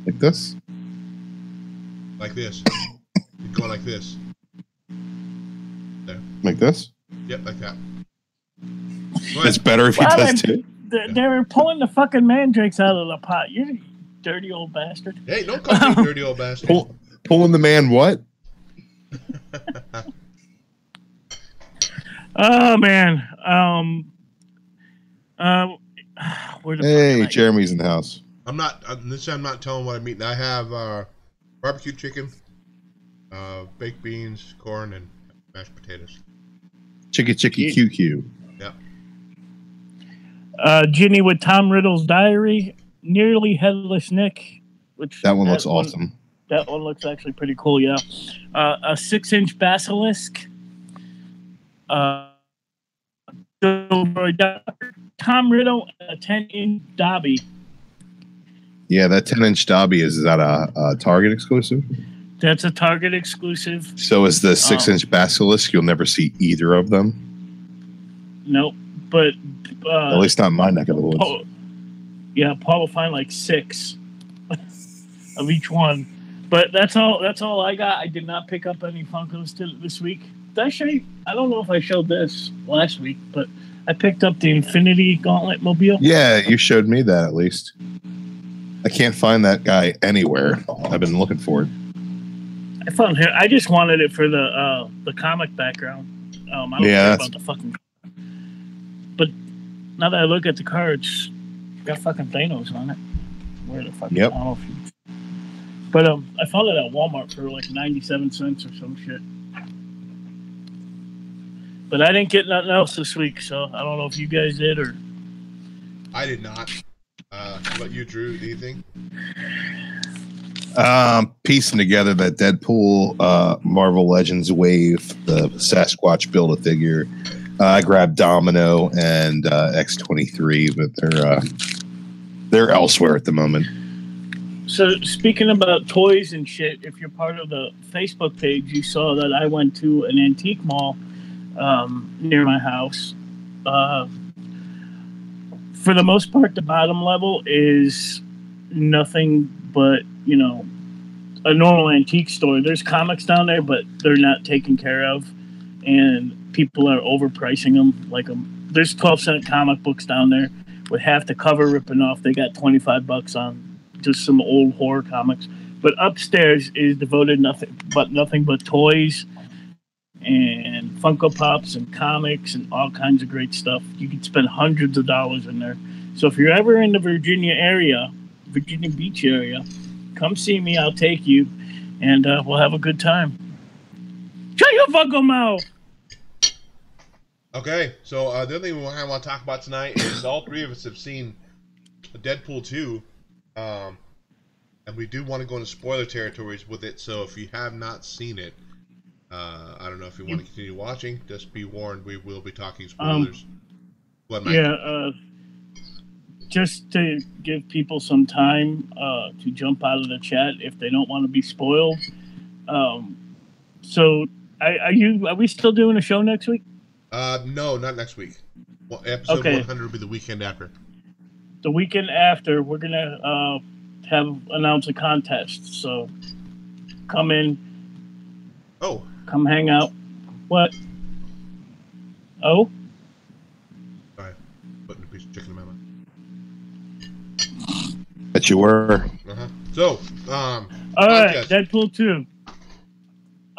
Like this? Like this. You go like this. There. Like this? Yep, like that. It's better if he does too. They're pulling the fucking mandrakes out of the pot. You're a dirty old bastard. Hey, don't call me a dirty old bastard. Pulling the man what? Oh man. Hey, Jeremy's in the house. I'm not. This time I'm not telling what I'm eating. I have barbecue chicken, baked beans, corn, and mashed potatoes. Chicky QQ. Yep. Ginny with Tom Riddle's Diary, Nearly Headless Nick, which that one looks awesome. That one looks actually pretty cool. Yeah. A 6-inch basilisk. Tom Riddle, a 10-inch Dobby. Yeah, that 10-inch Dobby, is that a Target exclusive? That's a Target exclusive. So is the 6-inch basilisk? You'll never see either of them. Nope, but at least not in my neck of the woods. Paul will find like 6 of each one. But that's all I got. I did not pick up any Funkos this week. Did I show you? I don't know if I showed this last week, but I picked up the Infinity Gauntlet mobile. Yeah, you showed me that at least. I can't find that guy anywhere. I've been looking for it. I found him. I just wanted it for the comic background. I don't care about the fucking. But now that I look at the cards, it's got fucking Thanos on it. Where the fuck? Yep. I don't know if you. But I found it at Walmart for like 97 cents or some shit. But I didn't get nothing else this week, so I don't know if you guys did or. I did not. What you drew? Anything? Piecing together that Deadpool, Marvel Legends wave, the Sasquatch Build-A-Figure, I grabbed Domino and X23, but they're elsewhere at the moment. So speaking about toys and shit, if you're part of the Facebook page, you saw that I went to an antique mall near my house. For the most part, the bottom level is nothing but, you know, a normal antique store. There's comics down there, but they're not taken care of, and people are overpricing them. Like there's 12-cent comic books down there with half the cover ripping off. They got $25 on just some old horror comics. But upstairs is devoted nothing but toys and Funko Pops and comics and all kinds of great stuff. You can spend hundreds of dollars in there. So if you're ever in the Virginia Beach area, come see me. I'll take you, and we'll have a good time. Shut your Funko mouth! Okay, so the other thing we want to talk about tonight is all three of us have seen Deadpool 2, and we do want to go into spoiler territories with it, so if you have not seen it, I don't know if you want to continue watching, just be warned, we will be talking spoilers. Just to give people some time to jump out of the chat if they don't want to be spoiled. So, are we still doing a show next week? No, not next week. Well, episode 100 will be the weekend after. The weekend after, we're gonna announce a contest. So, come in. Oh. Come hang out. What? Oh. Sorry, putting a piece of chicken in my mouth. Bet you were. So, all right, Deadpool 2.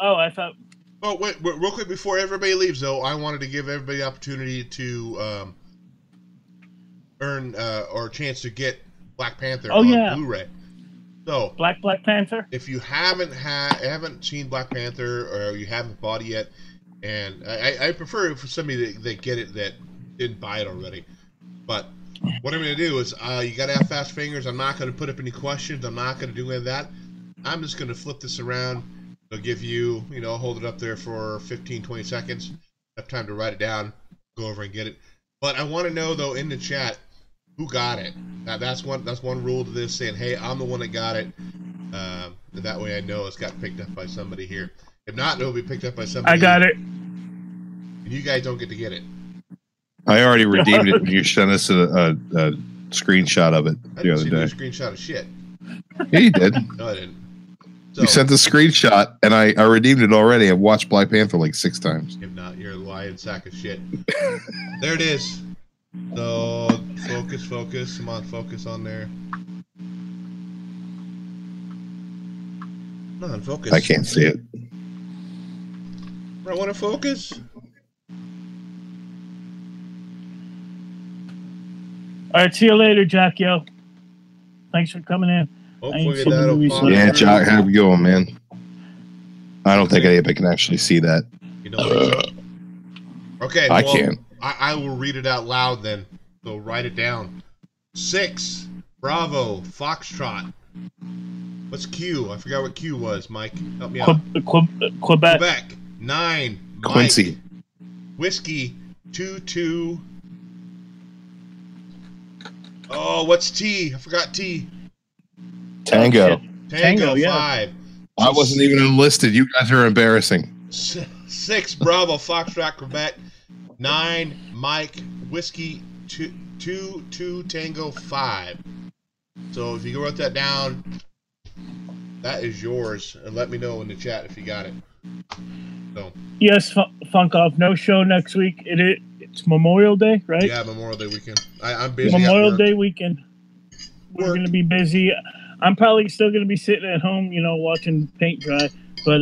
Oh, I thought. Oh, wait, real quick before everybody leaves, though, I wanted to give everybody the opportunity to earn or a chance to get Black Panther on Blu-ray. So, Black Panther. If you haven't seen Black Panther or you haven't bought it yet, and I prefer it for somebody that get it that didn't buy it already, but. What I'm going to do is, you got to have fast fingers. I'm not going to put up any questions. I'm not going to do any of that. I'm just going to flip this around. I'll give you, hold it up there for 15, 20 seconds. Have time to write it down, go over and get it. But I want to know, though, in the chat, who got it. That's one rule to this, saying, hey, I'm the one that got it. That way I know it's got picked up by somebody here. If not, it'll be picked up by somebody. I got it. And you guys don't get to get it. I already redeemed it. You sent us a screenshot of it the other day. A screenshot of shit. Yeah, you did. No, I didn't. So, you sent the screenshot, and I redeemed it already. I've watched Black Panther like 6 times. If not, you're a lying sack of shit. There it is. So, focus. Come on, focus on there. Come on, focus. I can't see it. I want to focus. All right, see you later, Jack. Yo, thanks for coming in. Hopefully that'll pop. Yeah, Jack, how we going, man? I don't think anybody can actually see that. You know okay, I can. I will read it out loud then. So write it down. 6, Bravo, Foxtrot. What's Q? I forgot what Q was, Mike. Help me out. Quebec. 9, Mike. Quincy. Whiskey, 2. Oh, what's T? I forgot T. Tango. Tango, yeah. 5. I wasn't even enlisted. You guys are embarrassing. 6, Bravo, Foxtrot, Quebec. 9, Mike, Whiskey, 2, Tango, 5. So if you wrote that down, that is yours. And let me know in the chat if you got it. So. Yes, Funk Off. No show next week. It's Memorial Day, right? Yeah, Memorial Day weekend. I'm busy. Memorial Day weekend. We're going to be busy. I'm probably still going to be sitting at home, watching paint dry. But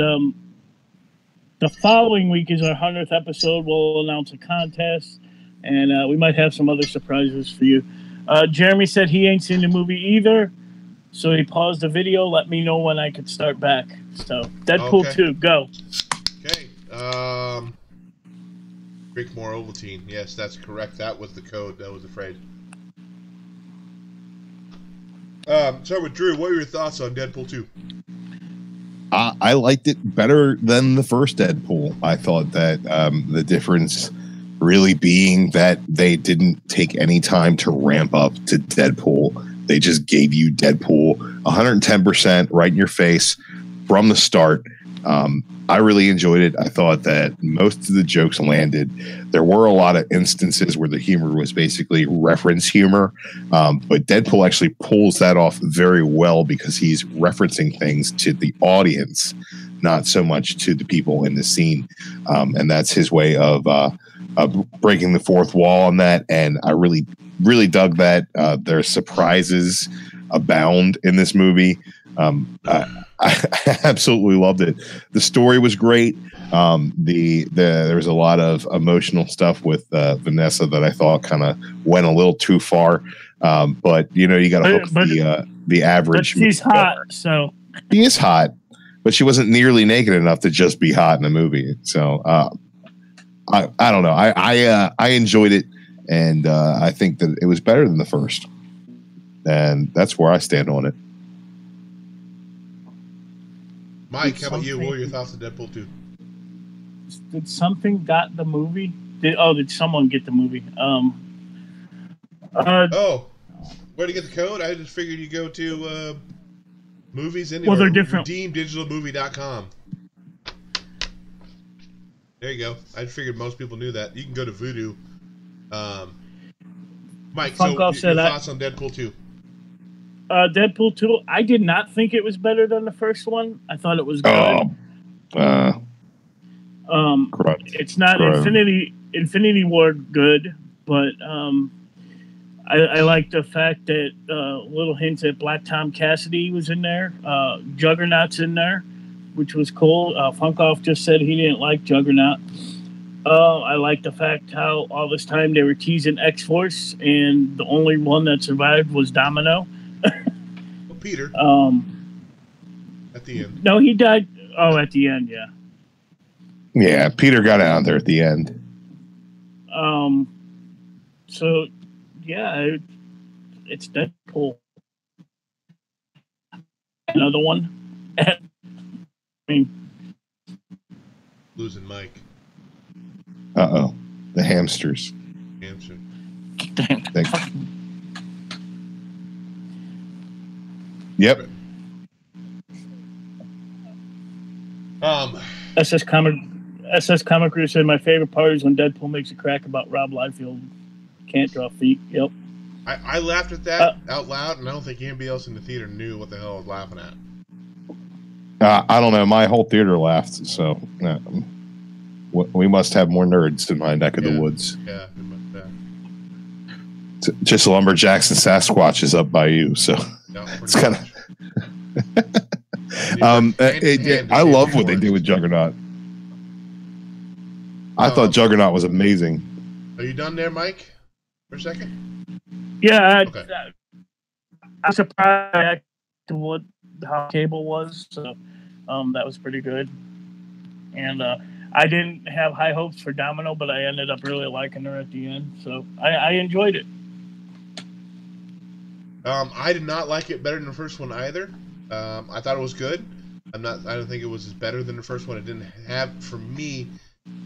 the following week is our 100th episode. We'll announce a contest, and we might have some other surprises for you. Jeremy said he ain't seen the movie either, so he paused the video. Let me know when I could start back. So, Deadpool 2, go. Okay. Drink more Ovaltine. Yes, that's correct. That was the code. That was the phrase. Start with Drew. What were your thoughts on Deadpool 2? I liked it better than the first Deadpool. I thought that the difference really being that they didn't take any time to ramp up to Deadpool. They just gave you Deadpool 110% right in your face from the start. I really enjoyed it. I thought that most of the jokes landed. There were a lot of instances where the humor was basically reference humor, but Deadpool actually pulls that off very well because he's referencing things to the audience, not so much to the people in the scene. And that's his way of breaking the fourth wall on that. And I really, really dug that. There's surprises abound in this movie. I absolutely loved it. The story was great. There was a lot of emotional stuff with Vanessa that I thought kind of went a little too far. But you got to hook the average. But she's hot, so she is hot, but she wasn't nearly naked enough to just be hot in the movie. So I don't know. I enjoyed it, and I think that it was better than the first, and that's where I stand on it. Mike, how about you? What were your thoughts on Deadpool 2? Did something got the movie? Did someone get the movie? Where'd you get the code? I just figured you go to movies anywhere. Well, they're different. RedeemDigitalMovie.com. There you go. I figured most people knew that. You can go to Vudu. Mike, so your thoughts on Deadpool 2? Deadpool 2, I did not think it was better than the first one. I thought it was good. It's not Infinity War good, but I like the fact that little hints that Black Tom Cassidy was in there. Juggernaut's in there, which was cool. Funkoff just said he didn't like Juggernaut. I like the fact how all this time they were teasing X-Force, and the only one that survived was Domino. Peter. At the end. No, he died. Oh, at the end, yeah. Yeah, Peter got out there at the end. So, yeah, it's Deadpool. Another one. I mean, losing Mike. Uh-oh. The hamsters. Hamster. Yep. SS Comic Crew said my favorite part is when Deadpool makes a crack about Rob Liefeld can't draw feet. Yep. I laughed at that out loud, and I don't think anybody else in the theater knew what the hell I was laughing at. I don't know. My whole theater laughed, so we must have more nerds in my neck of the woods. Yeah, we must have. Just lumberjacks and Sasquatches up by you, so it's kind of. I love what they do with Juggernaut. I thought Juggernaut was amazing. Are you done there, Mike? For a second? Yeah. Okay. I'm surprised to how Cable was, so that was pretty good. And I didn't have high hopes for Domino, but I ended up really liking her at the end, so I enjoyed it. I did not like it better than the first one either. I thought it was good. I don't think it was as better than the first one. It didn't have, for me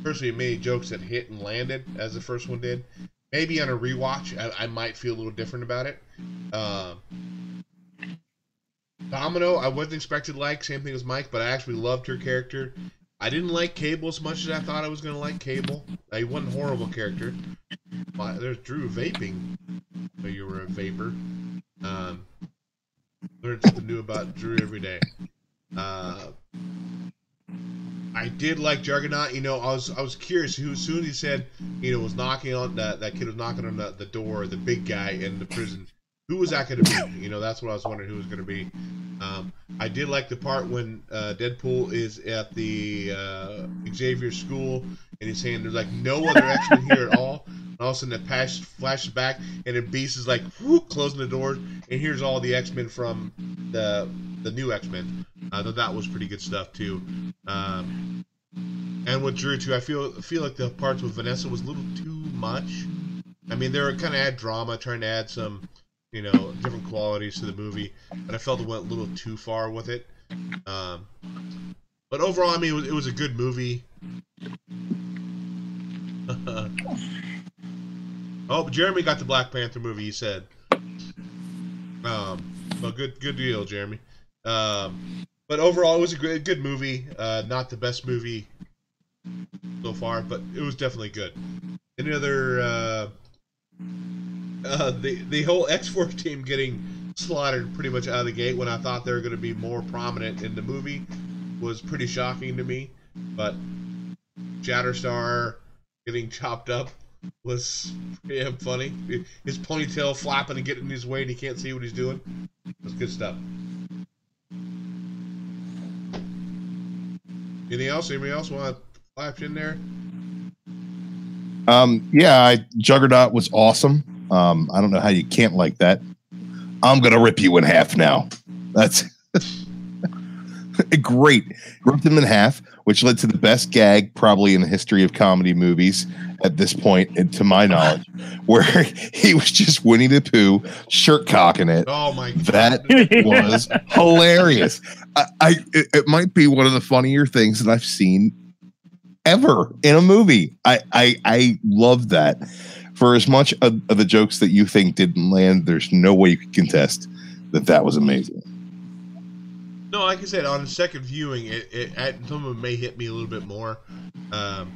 personally, many jokes that hit and landed as the first one did. Maybe on a rewatch, I might feel a little different about it. Domino, I wasn't expected to like, same thing as Mike, but I actually loved her character. I didn't like Cable as much as I thought I was going to like Cable. He wasn't a horrible character. There's Drew vaping. So you were a vapor. Learn something new about Drew every day. I did like Juggernaut. I was curious who, as soon as he said, was knocking on that kid was knocking on the door, the big guy in the prison. Who was that going to be? That's what I was wondering who was going to be. I did like the part when Deadpool is at the Xavier school and he's saying there's like no other X-Men here at all. And all of a sudden it flashes back and then Beast is like closing the doors and here's all the X-Men from the new X-Men. I thought that was pretty good stuff too. And with Drew too, I feel like the parts with Vanessa was a little too much. I mean, they were kind of add drama, trying to add some, different qualities to the movie, and I felt it went a little too far with it. But overall, I mean, it was a good movie. Oh, Jeremy got the Black Panther movie. He said. Well, good deal, Jeremy. But overall, it was a good movie. Not the best movie so far, but it was definitely good. Any other? The whole X-Force team getting slaughtered pretty much out of the gate when I thought they were going to be more prominent in the movie was pretty shocking to me. But Shatterstar getting chopped up was pretty funny. His ponytail flapping and getting in his way and he can't see what he's doing. That's good stuff. Anything else? Anybody else want to flash in there? Juggernaut was awesome. I don't know how you can't like that. I'm gonna rip you in half now. That's great. Ripped him in half, which led to the best gag probably in the history of comedy movies at this point, and to my knowledge, where he was just Winnie the Pooh, shirt cocking it. Oh my God. That was hilarious. It might be one of the funnier things that I've seen ever in a movie. I love that. For as much of the jokes that you think didn't land, there's no way you can contest that was amazing. No, like I said, on the second viewing, some of it may hit me a little bit more. I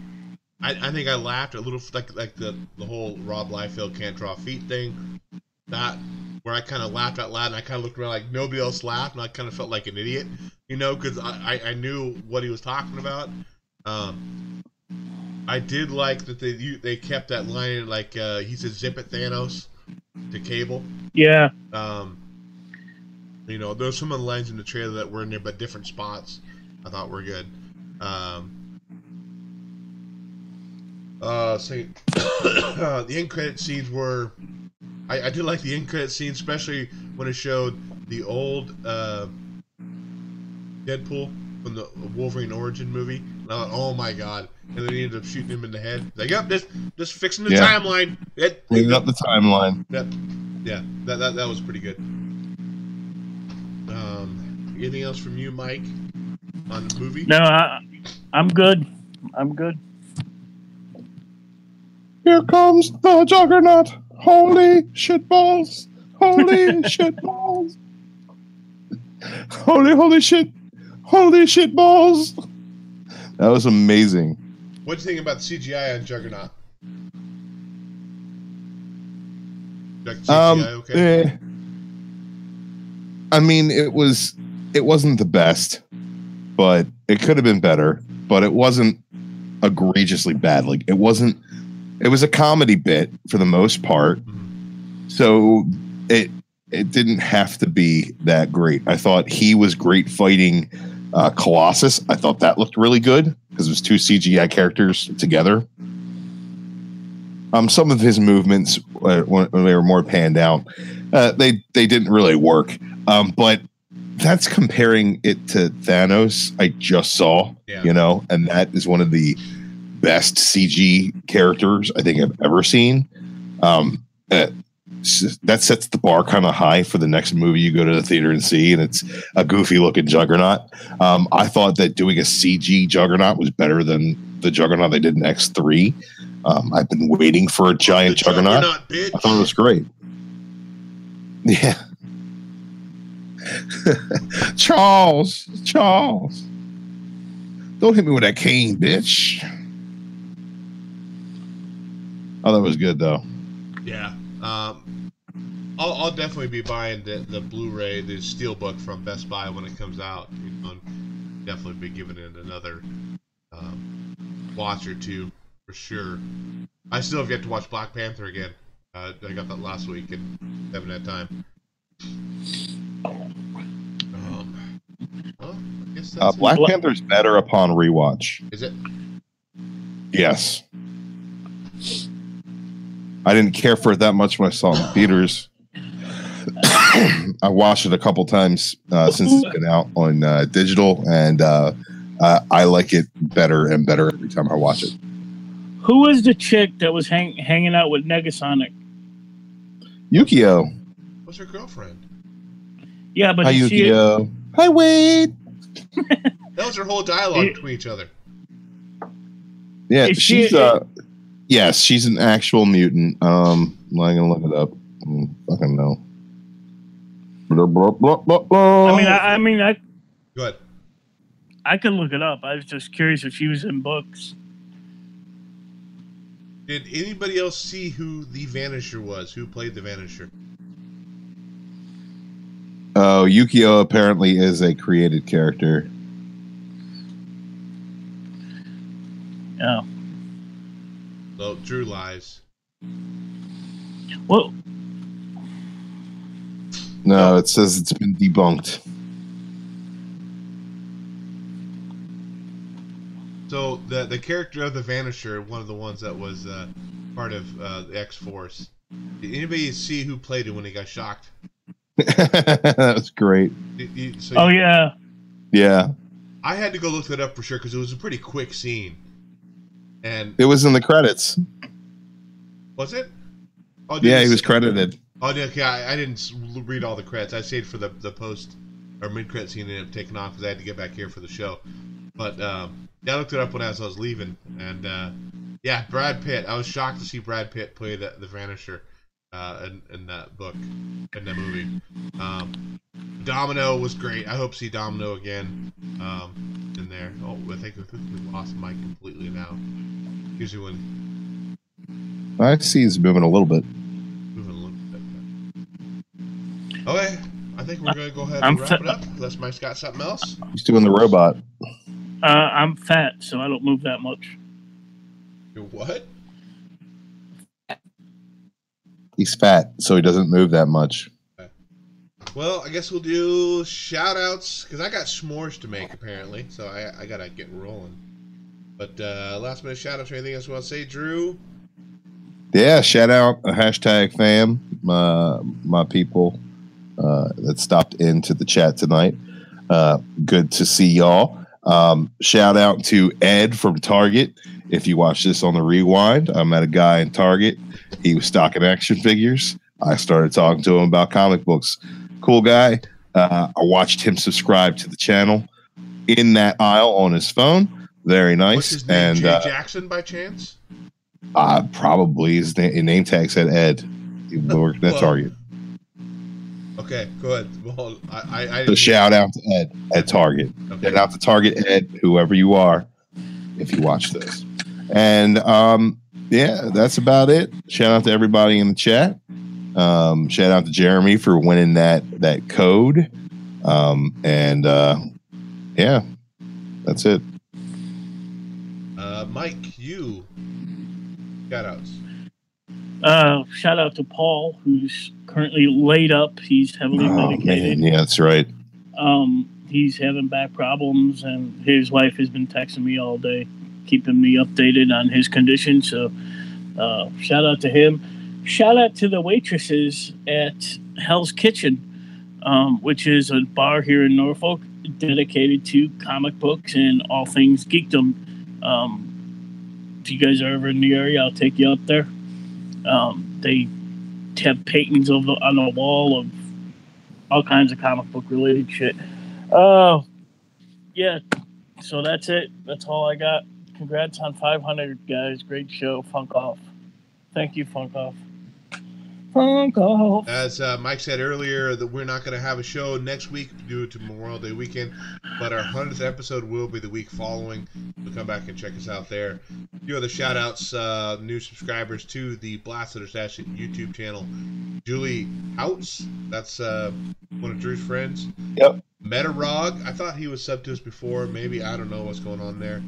think I laughed a little, like the whole Rob Liefeld can't draw feet thing. That where I kind of laughed out loud and I kind of looked around like nobody else laughed, and I kind of felt like an idiot, because I knew what he was talking about. I did like that they kept that line like he said, "Zip it, Thanos," to Cable. Yeah. There's some of the lines in the trailer that were in there, but different spots I thought were good. The end credit scenes were. I did like the end credit scenes, especially when it showed the old Deadpool from the Wolverine Origin movie. And I thought, oh my God! And then he ended up shooting him in the head. Like, yep, just fixing the timeline. Cleaning up the timeline. That was pretty good. Anything else from you, Mike, on the movie? No, I'm good. Here comes the Juggernaut. Holy shit balls. Holy shit balls. Holy shit. Holy shit balls. That was amazing. What do you think about the CGI on Juggernaut? CGI okay? I mean, it wasn't the best, but it could have been better, but it wasn't egregiously bad. Like, it was a comedy bit for the most part. So it didn't have to be that great. I thought he was great fighting Colossus. I thought that looked really good because it was two CGI characters together. Some of his movements when they were more panned out, they didn't really work. But that's comparing it to Thanos I just saw, and that is one of the best CG characters I think I've ever seen. That sets the bar kind of high for the next movie you go to the theater and see, and it's a goofy looking Juggernaut. I thought that doing a CG Juggernaut was better than the Juggernaut they did in X3. I've been waiting for a giant Juggernaut. I thought it was great. Yeah. Charles. Don't hit me with that cane, bitch. Oh, that was good, though. Yeah. I'll definitely be buying the Blu-ray, the Steelbook from Best Buy when it comes out. Definitely be giving it another watch or two for sure. I still have yet to watch Black Panther again. I got that last week and haven't had time. Well, I guess that's Black Panther's better upon rewatch. Is it? Yes. I didn't care for it that much when I saw it in theaters. I watched it a couple times since it's been out on digital, and I like it better and better every time I watch it. Who is the chick that was hanging out with Negasonic? Yukio. What's her girlfriend? Yeah, but hi, Yukio. Hi, Wade. That was their whole dialogue between each other. Yeah, Is she's Yes, she's an actual mutant. I'm gonna look it up. Fucking know. Blah, blah, blah, blah, blah. I Go ahead. I could look it up. I was just curious if she was in books. Did anybody else see who the Vanisher was? Who played the Vanisher? Oh, Yukio apparently is a created character. Oh. So Drew lies. Well, No, it says it's been debunked. So the character of the Vanisher, one of the ones that was part of the X-Force. Did anybody see who played it when he got shocked? That was great. yeah. Yeah. I had to go look that up for sure because it was a pretty quick scene. And It was in the credits. was it? Oh, Yeah, he was credited. Oh, okay. I didn't read all the credits. I stayed for the post or mid-credit scene and ended up taking off because I had to get back here for the show. But yeah, I looked it up as I was leaving, and yeah, Brad Pitt. I was shocked to see Brad Pitt play the Vanisher in that book, in that movie. Domino was great. I hope to see Domino again in there. Oh, I think we lost Mike completely now. Usually when I see he's moving a little bit. Okay, I think we're going to go ahead and wrap it up, unless Mike's got something else. He's doing the robot. I'm fat, so I don't move that much. You're what? He's fat, so he doesn't move that much. Okay. Well, I guess we'll do shout-outs, because I got s'mores to make, apparently, so I got to get rolling. But last-minute shout-outs or anything else you want to say, Drew? Yeah, shout out #fam, my people that stopped into the chat tonight. Good to see y'all. Shout out to Ed from Target. If you watch this on the rewind, I met a guy in Target. He was stocking action figures. I started talking to him about comic books. Cool guy. I watched him subscribe to the channel in that aisle on his phone. Very nice. What's his name? Jay Jackson, by chance? Probably his name tag said Ed. He worked at Target. Okay, go ahead. Well, I So shout out to Ed at Target. Okay. Shout out to Target Ed, whoever you are, if you watch this. And yeah, that's about it. Shout out to everybody in the chat. Shout out to Jeremy for winning that code. And yeah, that's it. Mike, you shout outs. Shout out to Paul, who's currently laid up. He's heavily medicated. Man. Yeah, that's right. He's having back problems, and his wife has been texting me all day, keeping me updated on his condition. So, shout out to him. Shout out to the waitresses at Hell's Kitchen, which is a bar here in Norfolk dedicated to comic books and all things geekdom. If you guys are ever in the area, I'll take you up there. They have paintings on the wall of all kinds of comic book related shit. Yeah, so that's it. That's all I got. Congrats on 500, guys. Great show. Funk off. Thank you, Funk off. Funk off. As Mike said earlier, that we're not going to have a show next week due to Memorial Day weekend, but our 100th episode will be the week following. So come back and check us out there. A few other shout-outs, new subscribers to the Blasted or Stash It YouTube channel. Julie Houts, that's one of Drew's friends. Yep. Metarog, I thought he was subbed to us before. Maybe, I don't know what's going on there.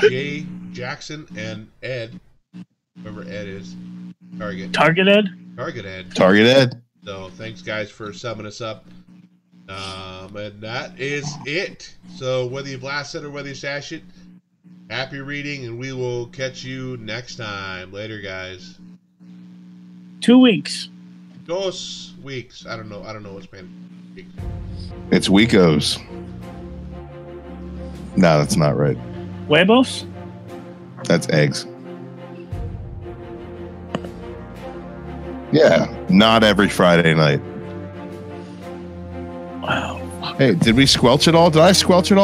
Jay Jackson and Ed, whoever Ed is. Target Ed? Target Ed. Target Ed. So thanks, guys, for subbing us up. And that is it. So whether you blast it or whether you stash it, happy reading, and we will catch you next time. Later, guys. 2 weeks. 2 weeks. I don't know what's been. It's Wecos. No, that's not right. Huevos? That's eggs. Yeah, not every Friday night. Wow. Hey, did we squelch it all? Did I squelch it all?